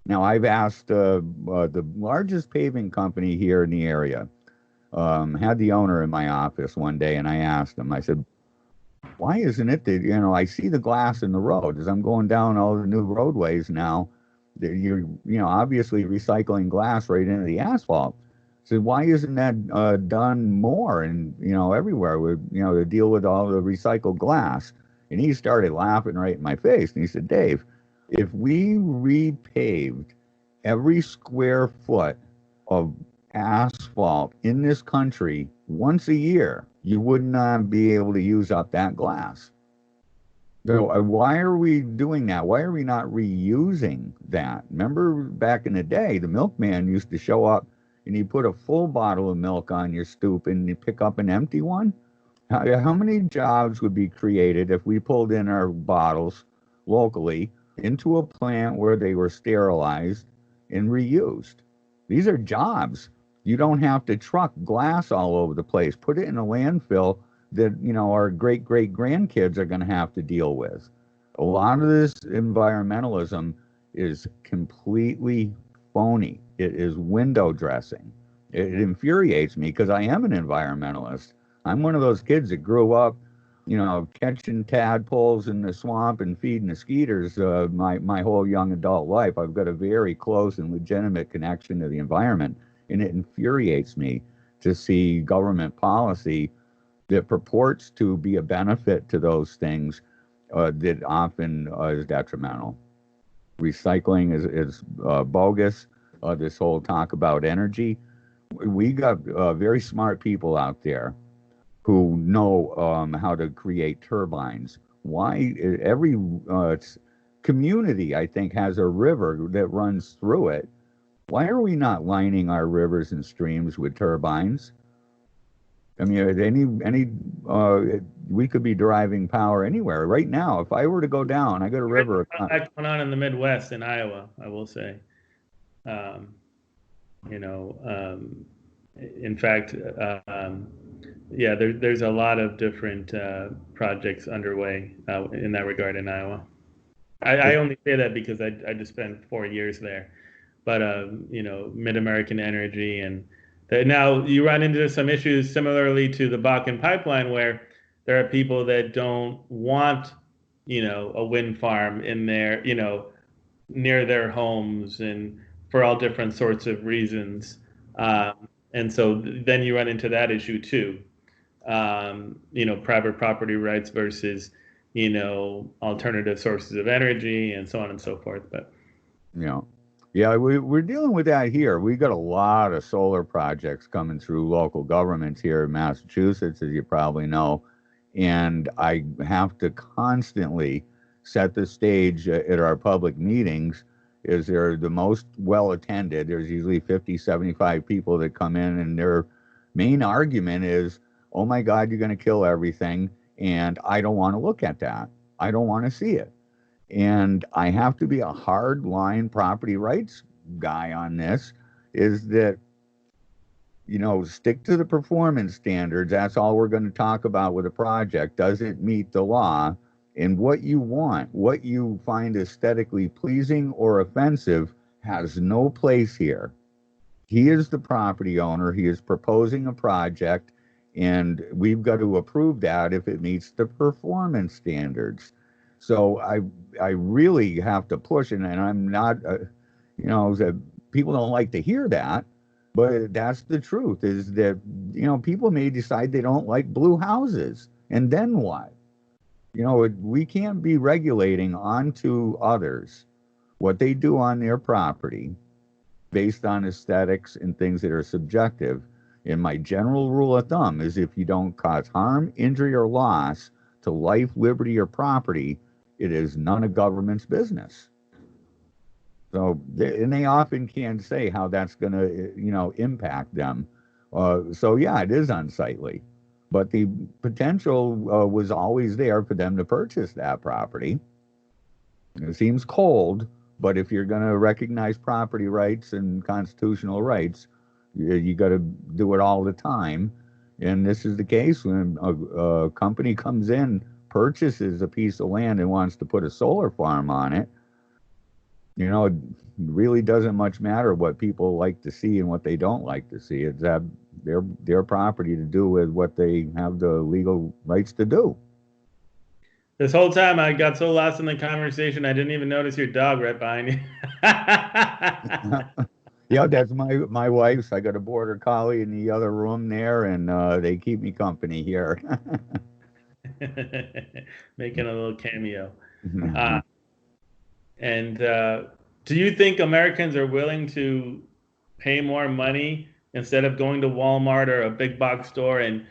Now, I've asked the largest paving company here in the area, had the owner in my office one day, and I asked him, I said, why isn't it that, I see the glass in the road as I'm going down all the new roadways now, that you're, obviously recycling glass right into the asphalt. So why isn't that done more and, everywhere with, to deal with all the recycled glass? And he started laughing right in my face. And he said, Dave, if we repaved every square foot of asphalt in this country once a year, you would not be able to use up that glass. So why are we doing that? Why are we not reusing that? Remember back in the day, the milkman used to show up and he'd put a full bottle of milk on your stoop and you pick up an empty one? How many jobs would be created if we pulled in our bottles locally into a plant where they were sterilized and reused? These are jobs. You don't have to truck glass all over the place. Put it in a landfill that, our great-great-grandkids are going to have to deal with. A lot of this environmentalism is completely phony. It is window dressing. It infuriates me because I am an environmentalist. I'm one of those kids that grew up, catching tadpoles in the swamp and feeding the skeeters my whole young adult life. I've got a very close and legitimate connection to the environment, and it infuriates me to see government policy that purports to be a benefit to those things that often is detrimental. Recycling is bogus. This whole talk about energy. We got very smart people out there who know how to create turbines. Why every community, I think, has a river that runs through it. Why are we not lining our rivers and streams with turbines? I mean, we could be deriving power anywhere right now. If I were to go down, I got a river.
That's going on in the Midwest in Iowa, I will say. In fact, yeah, there's a lot of different projects underway in that regard in Iowa. I only say that because I just spent 4 years there. But, Mid-American Energy and now you run into some issues similarly to the Bakken pipeline where there are people that don't want, a wind farm in their, near their homes and for all different sorts of reasons. And so then you run into that issue too. Private property rights versus, alternative sources of energy and so on and so forth. But
yeah, we're dealing with that here. We got a lot of solar projects coming through local governments here in Massachusetts, as you probably know. And I have to constantly set the stage at our public meetings. Is they're the most well attended. There's usually 50, 75 people that come in, and their main argument is, oh my God, you're going to kill everything. And I don't want to look at that. I don't want to see it. And I have to be a hard line property rights guy on this, is that, stick to the performance standards. That's all we're going to talk about with a project. Does it meet the law? And what you want, what you find aesthetically pleasing or offensive has no place here. He is the property owner. He is proposing a project, and we've got to approve that if it meets the performance standards. So I really have to push, and I'm not, people don't like to hear that, but that's the truth, is that, people may decide they don't like blue houses, and then what? We can't be regulating onto others what they do on their property based on aesthetics and things that are subjective. And my general rule of thumb is if you don't cause harm, injury, or loss to life, liberty, or property, it is none of government's business. So, and they often can't say how that's going to, impact them. So yeah, it is unsightly, but the potential was always there for them to purchase that property. It seems cold, but if you're going to recognize property rights and constitutional rights, you got to do it all the time. And this is the case when a company comes in, purchases a piece of land and wants to put a solar farm on it. It really doesn't much matter what people like to see and what they don't like to see. It's that their property to do with what they have the legal rights to do.
This whole time I got so lost in the conversation, I didn't even notice your dog right behind you.
Yeah, that's my wife's. I got a border collie in the other room there, and they keep me company here.
Making a little cameo. And do you think Americans are willing to pay more money instead of going to Walmart or a big box store and,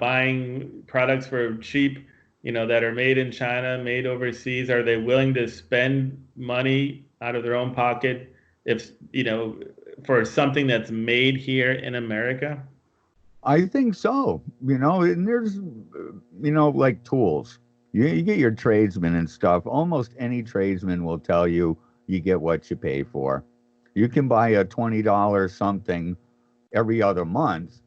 buying products for cheap, that are made in China, made overseas? Are they willing to spend money out of their own pocket if, for something that's made here in America?
I think so. And there's, like tools. You get your tradesmen and stuff. Almost any tradesman will tell you you get what you pay for. You can buy a $20 something every other month,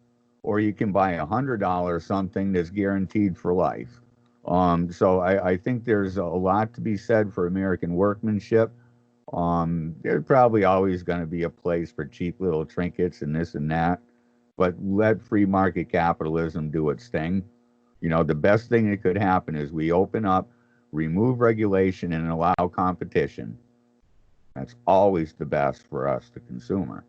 or you can buy $100 something that's guaranteed for life. So I think there's a lot to be said for American workmanship. There's probably always going to be a place for cheap little trinkets and this and that, but let free market capitalism do its thing. The best thing that could happen is we open up, remove regulation, and allow competition. That's always the best for us, the consumer.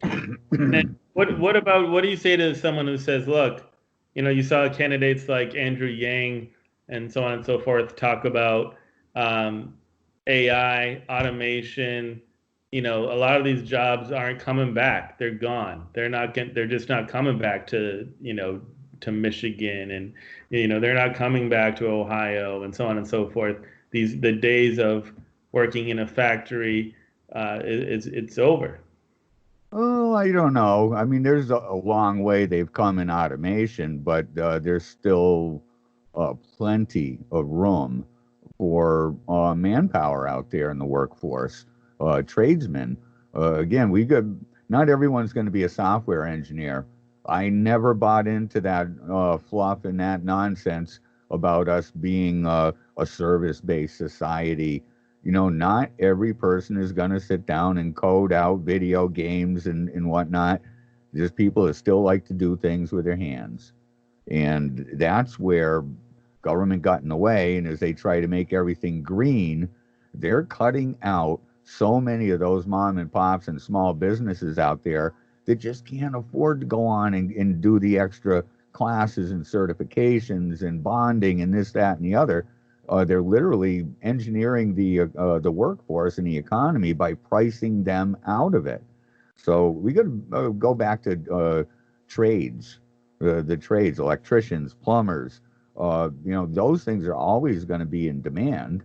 And what do you say to someone who says, look, you saw candidates like Andrew Yang and so on and so forth talk about AI, automation. A lot of these jobs aren't coming back. They're gone. They're just not coming back to, to Michigan, and they're not coming back to Ohio, and so on and so forth. The days of working in a factory, it's over.
Oh, I don't know. I mean, there's a long way they've come in automation, but there's still plenty of room for manpower out there in the workforce. Tradesmen, again, not everyone's going to be a software engineer. I never bought into that fluff and that nonsense about us being a service-based society. Not every person is going to sit down and code out video games and whatnot. There's people that still like to do things with their hands. And that's where government got in the way. And as they try to make everything green, they're cutting out so many of those mom and pops and small businesses out there that just can't afford to go on and do the extra classes and certifications and bonding and this, that, and the other. They're literally engineering the workforce and the economy by pricing them out of it. So we got to go back to trades, the trades, electricians, plumbers. Those things are always going to be in demand.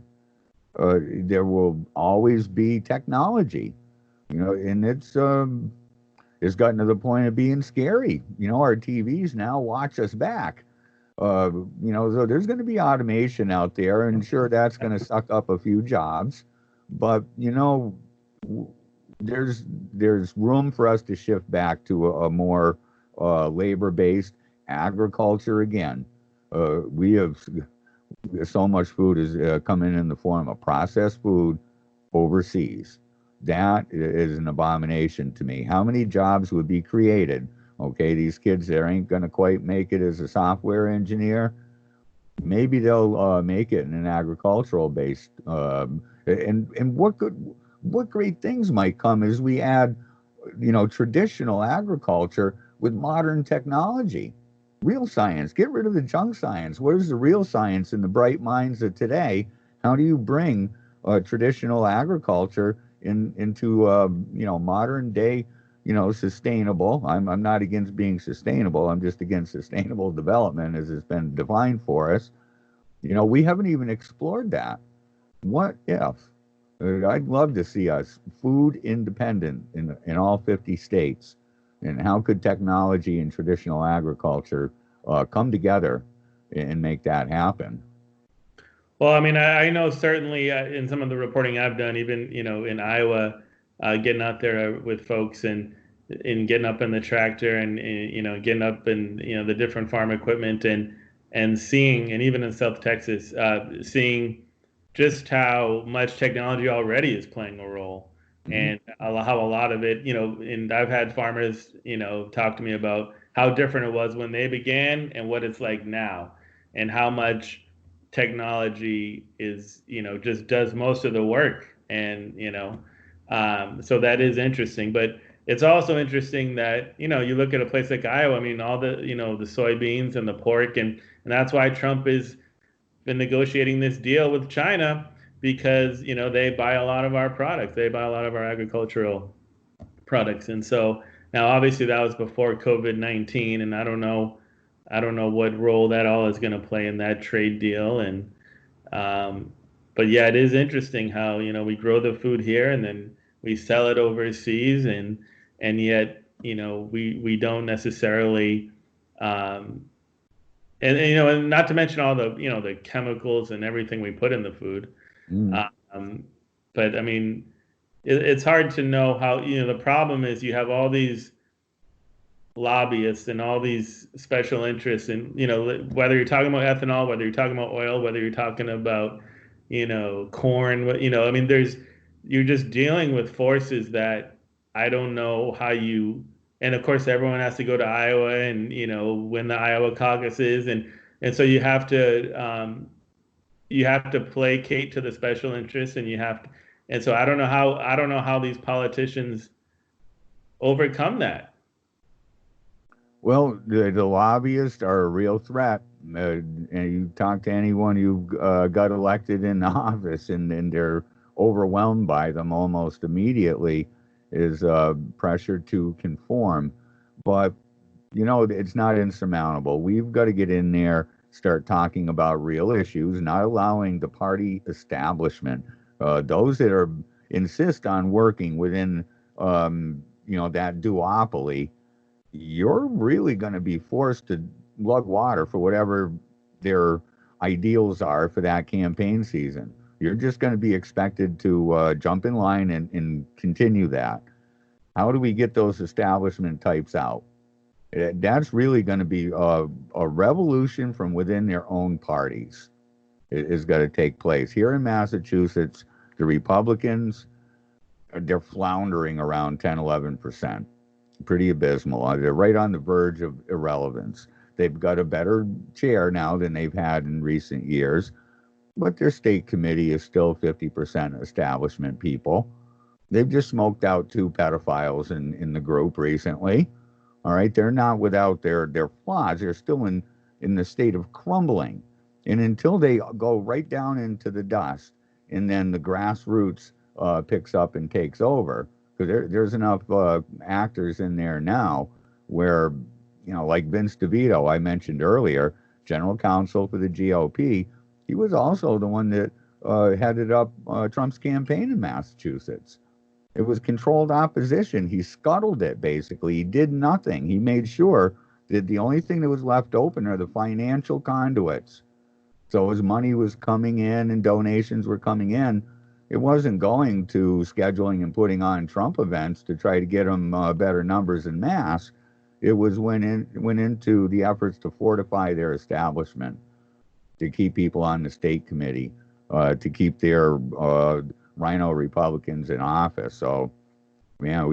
There will always be technology, and it's gotten to the point of being scary. Our TVs now watch us back. So there's going to be automation out there, and sure, that's going to suck up a few jobs, but there's room for us to shift back to a more labor-based agriculture again. We have so much food is coming in the form of processed food overseas. That is an abomination to me. How many jobs would be created? Okay, these kids there ain't going to quite make it as a software engineer. Maybe they'll make it in an agricultural based. And what great things might come as we add, traditional agriculture with modern technology, real science. Get rid of the junk science. Where's the real science in the bright minds of today? How do you bring traditional agriculture into modern day? Sustainable. I'm not against being sustainable. I'm just against sustainable development as it's been defined for us. We haven't even explored that. What if? I'd love to see us food independent in all 50 states. And how could technology and traditional agriculture come together and make that happen?
Well, I mean, I know certainly in some of the reporting I've done, even in Iowa, getting out there with folks and getting up in the tractor and getting up in the different farm equipment and seeing, and even in South Texas, seeing just how much technology already is playing a role,
Mhm.
and how a lot of it, and I've had farmers, talk to me about how different it was when they began and what it's like now, and how much technology is just does most of the work, and so that is interesting. But it's also interesting that you look at a place like Iowa. I mean, all the soybeans and the pork, and that's why Trump has been negotiating this deal with China, because they buy a lot of our products, they buy a lot of our agricultural products. And so now, obviously, that was before COVID-19, and I don't know what role that all is going to play in that trade deal. And um, but yeah, it is interesting how we grow the food here and then we sell it overseas, and yet we don't necessarily, um, and not to mention all the chemicals and everything we put in the food.
Mm.
Um, but I mean, it's hard to know how. The problem is you have all these lobbyists and all these special interests, and whether you're talking about ethanol, whether you're talking about oil, whether you're talking about corn, I mean, you're just dealing with forces that I don't know how you. And of course everyone has to go to Iowa and win the Iowa caucuses, and so you have to placate to the special interests, and you have to. And so I don't know how these politicians overcome that.
Well, the lobbyists are a real threat. And you talk to anyone who got elected in office, and they're overwhelmed by them almost immediately, is pressure to conform. But it's not insurmountable. We've got to get in there, start talking about real issues, not allowing the party establishment, those that are insist on working within, that duopoly. You're really going to be forced to lug water for whatever their ideals are for that campaign season. You're just going to be expected to jump in line and continue that. How do we get those establishment types out? That's really going to be a revolution from within their own parties is going to take place. Here in Massachusetts, the Republicans, they're floundering around 10, 11%. Pretty abysmal. They're right on the verge of irrelevance. They've got a better chair now than they've had in recent years, but their state committee is still 50% establishment people. They've just smoked out two pedophiles in the group recently. All right, they're not without their flaws. They're still in the state of crumbling, and until they go right down into the dust, and then the grassroots picks up and takes over, because there's enough actors in there now where like Vince DeVito, I mentioned earlier, general counsel for the GOP. He was also the one that headed up Trump's campaign in Massachusetts. It was controlled opposition. He scuttled it, basically. He did nothing. He made sure that the only thing that was left open are the financial conduits. So as money was coming in and donations were coming in, it wasn't going to scheduling and putting on Trump events to try to get them better numbers en masse. It went into the efforts to fortify their establishment, to keep people on the state committee, to keep their rhino Republicans in office. So, yeah,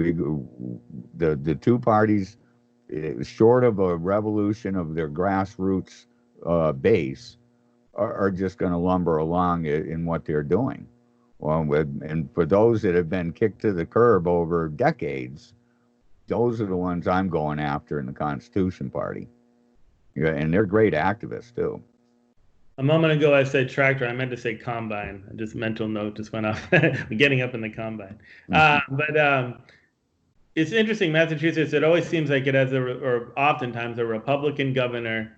the two parties, short of a revolution of their grassroots base, are just going to lumber along in what they're doing. Well, and for those that have been kicked to the curb over decades, those are the ones I'm going after in the Constitution Party. Yeah, and they're great activists too.
A moment ago, I said tractor. I meant to say combine. Just mental note just went off. Getting up in the combine. But it's interesting. Massachusetts. It always seems like it has or oftentimes a Republican governor,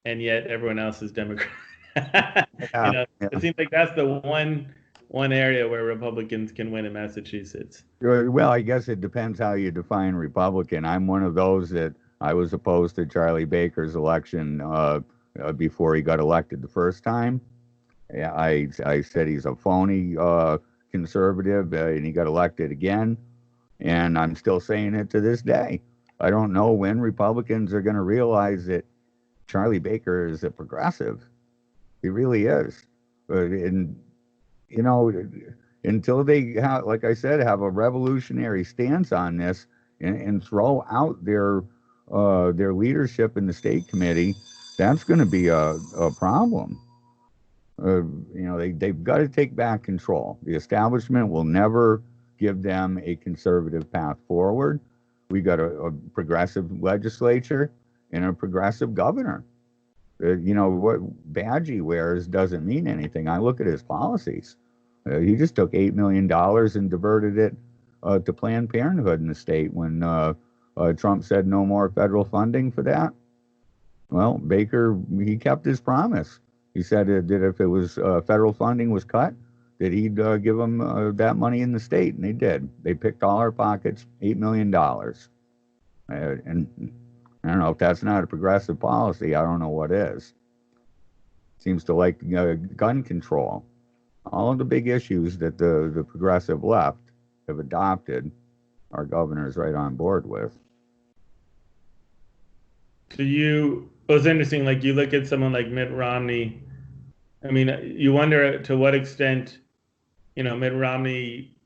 and yet everyone else is Democrat.
Yeah,
It
yeah.
seems like that's the one area where Republicans can win in Massachusetts.
Well, I guess it depends how you define Republican. I'm one of those that I was opposed to Charlie Baker's election before he got elected the first time. Yeah, I said he's a phony conservative, and he got elected again. And I'm still saying it to this day. I don't know when Republicans are going to realize that Charlie Baker is a progressive. He really is. And, you know, until they have, like I said, have a revolutionary stance on this and throw out their leadership in the state committee, that's going to be a problem. They've got to take back control. The establishment will never give them a conservative path forward. We got a progressive legislature and a progressive governor. What badge he wears doesn't mean anything. I look at his policies. He just took $8 million and diverted it to Planned Parenthood in the state when Trump said no more federal funding for that. Well, Baker, he kept his promise. He said that if it was federal funding was cut, that he'd give them that money in the state, and they did. They picked all our pockets, $8 million. And I don't know if that's not a progressive policy. I don't know what is. Seems to like gun control. All of the big issues that the progressive left have adopted, our governor's right on board with.
So it was interesting, like you look at someone like Mitt Romney. I mean, you wonder to what extent, Mitt Romney,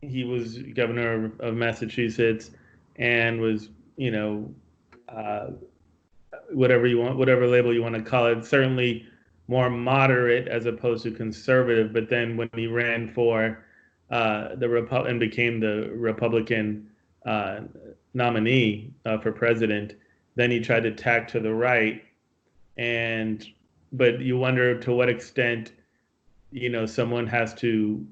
he was governor of Massachusetts and was, uh, whatever label you want to call it, certainly more moderate as opposed to conservative. But then when he ran for and became the Republican nominee for president, then he tried to tack to the right. But you wonder to what extent, someone has to,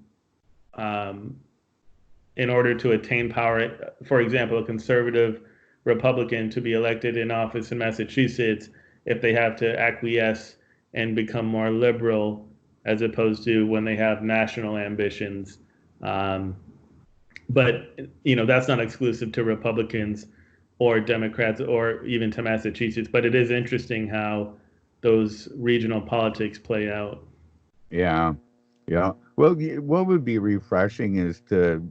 in order to attain power, for example, a conservative Republican to be elected in office in Massachusetts, if they have to acquiesce and become more liberal as opposed to when they have national ambitions. But, that's not exclusive to Republicans or Democrats or even to Massachusetts. But it is interesting how those regional politics play out.
Yeah, yeah. Well, what would be refreshing is to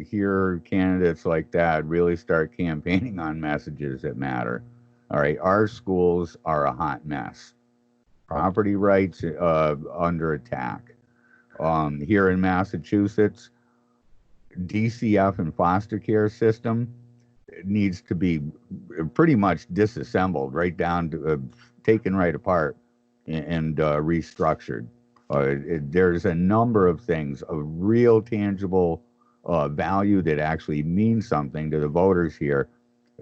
hear candidates like that really start campaigning on messages that matter. All right, our schools are a hot mess. Property rights under attack. Here in Massachusetts, DCF and foster care system needs to be pretty much disassembled, right down to taken right apart and restructured. There's a number of things of real tangible value that actually means something to the voters here.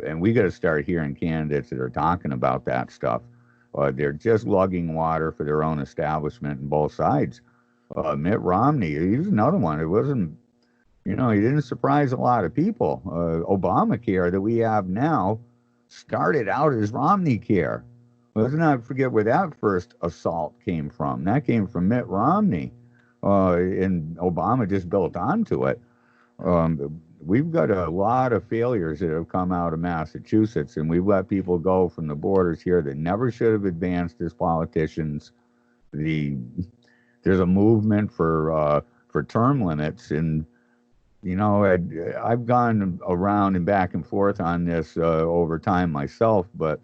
And we got to start hearing candidates that are talking about that stuff. They're just lugging water for their own establishment on both sides. Mitt Romney, he's another one. It wasn't, he didn't surprise a lot of people. Obamacare that we have now started out as Romney care. Let's not forget where that first assault came from. That came from Mitt Romney, and Obama just built onto it. We've got a lot of failures that have come out of Massachusetts, and we've let people go from the borders here that never should have advanced as politicians. There's a movement for term limits, and I've gone around and back and forth on this over time myself, but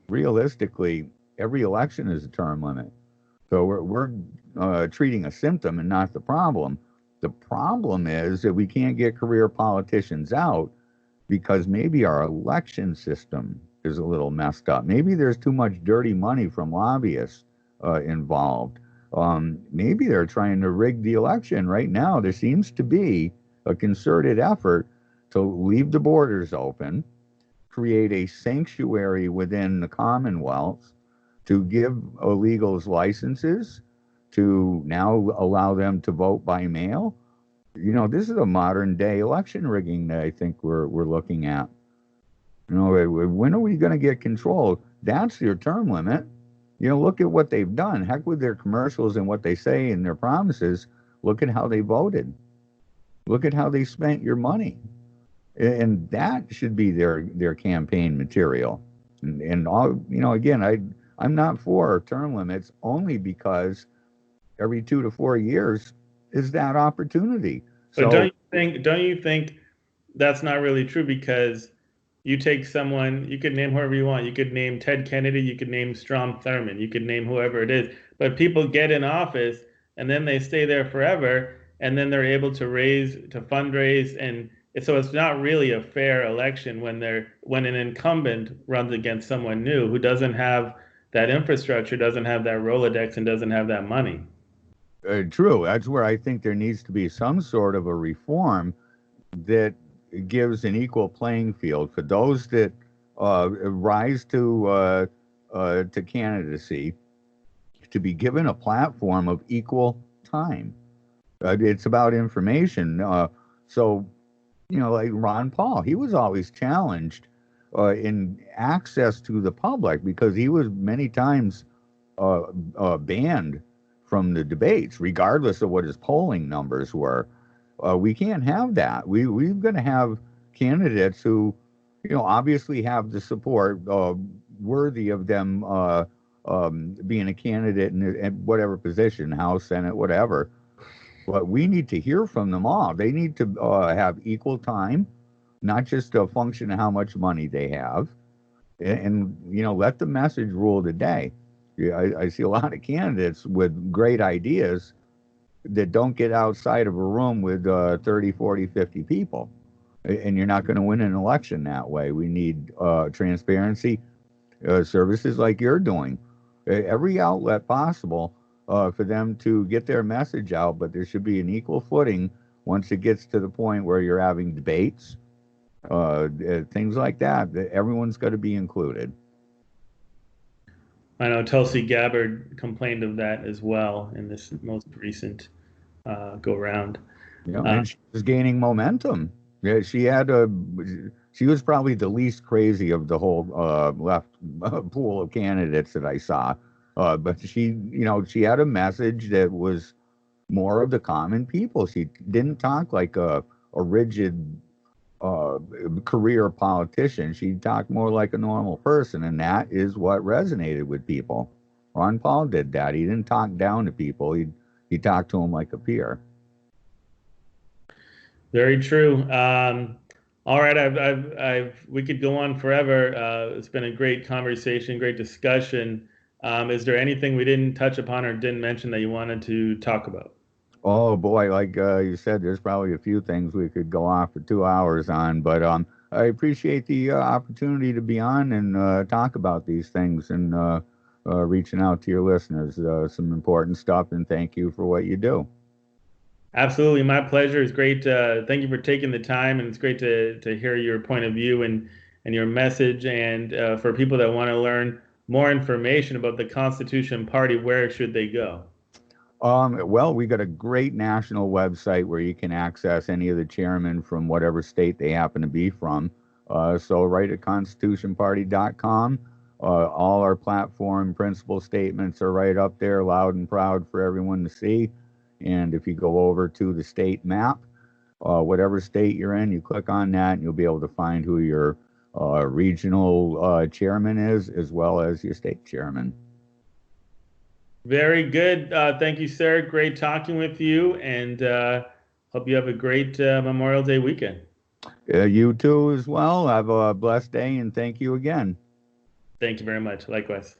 realistically, every election is a term limit. So we're treating a symptom and not the problem. The problem is that we can't get career politicians out because maybe our election system is a little messed up. Maybe there's too much dirty money from lobbyists involved. Maybe they're trying to rig the election. Right now, there seems to be a concerted effort to leave the borders open, create a sanctuary within the Commonwealth, to give illegals licenses, to now allow them to vote by mail. This is a modern day election rigging that I think we're looking at. When are we going to get control? That's your term limit. Look at what they've done. Heck with their commercials and what they say and their promises. Look at how they voted. Look at how they spent your money. And that should be their campaign material. And all, again, I'm not for term limits only because every 2 to 4 years is that opportunity.
But
So
don't you think that's not really true? Because you take someone, you could name whoever you want. You could name Ted Kennedy, you could name Strom Thurmond, you could name whoever it is. But people get in office and then they stay there forever, and then they're able to fundraise, and so it's not really a fair election when an incumbent runs against someone new who doesn't have that infrastructure, doesn't have that Rolodex, and doesn't have that money.
true. That's where I think there needs to be some sort of a reform that gives an equal playing field for those that rise to candidacy, to be given a platform of equal time. It's about information. So, like Ron Paul, he was always challenged in access to the public because he was many times banned from the debates, regardless of what his polling numbers were. We can't have that. We're going to have candidates who, obviously have the support worthy of them being a candidate in whatever position, House, Senate, whatever. But we need to hear from them all. They need to have equal time, not just a function of how much money they have, and let the message rule the day. Yeah, I see a lot of candidates with great ideas that don't get outside of a room with 30, 40, 50 people. And you're not going to win an election that way. We need transparency, services like you're doing, every outlet possible for them to get their message out. But there should be an equal footing once it gets to the point where you're having debates, things like that. Everyone's got to be included.
I know Tulsi Gabbard complained of that as well in this most recent go round.
And she was gaining momentum. Yeah, she was probably the least crazy of the whole left pool of candidates that I saw. But she had a message that was more of the common people. She didn't talk like a rigid career politician. She talked more like a normal person, and that is what resonated with people. Ron Paul did that. He didn't talk down to people. He talked to them like a peer.
Very true. All right, we could go on forever. It's been a great conversation, great discussion. Is there anything we didn't touch upon or didn't mention that you wanted to talk about?
Oh boy, like you said, there's probably a few things we could go on for 2 hours on, but I appreciate the opportunity to be on and talk about these things and reaching out to your listeners. Some important stuff, and thank you for what you do.
Absolutely, my pleasure. It's great. Thank you for taking the time, and it's great to hear your point of view and your message. And for people that want to learn more information about the Constitution Party, where should they go?
Well, we got a great national website where you can access any of the chairmen from whatever state they happen to be from. So right at constitutionparty.com. All our platform principle statements are right up there, loud and proud for everyone to see. And if you go over to the state map, whatever state you're in, you click on that and you'll be able to find who your regional chairman is, as well as your state chairman.
Very good. Thank you, sir. Great talking with you, and hope you have a great Memorial Day weekend.
You too as well. Have a blessed day, and thank you again.
Thank you very much. Likewise.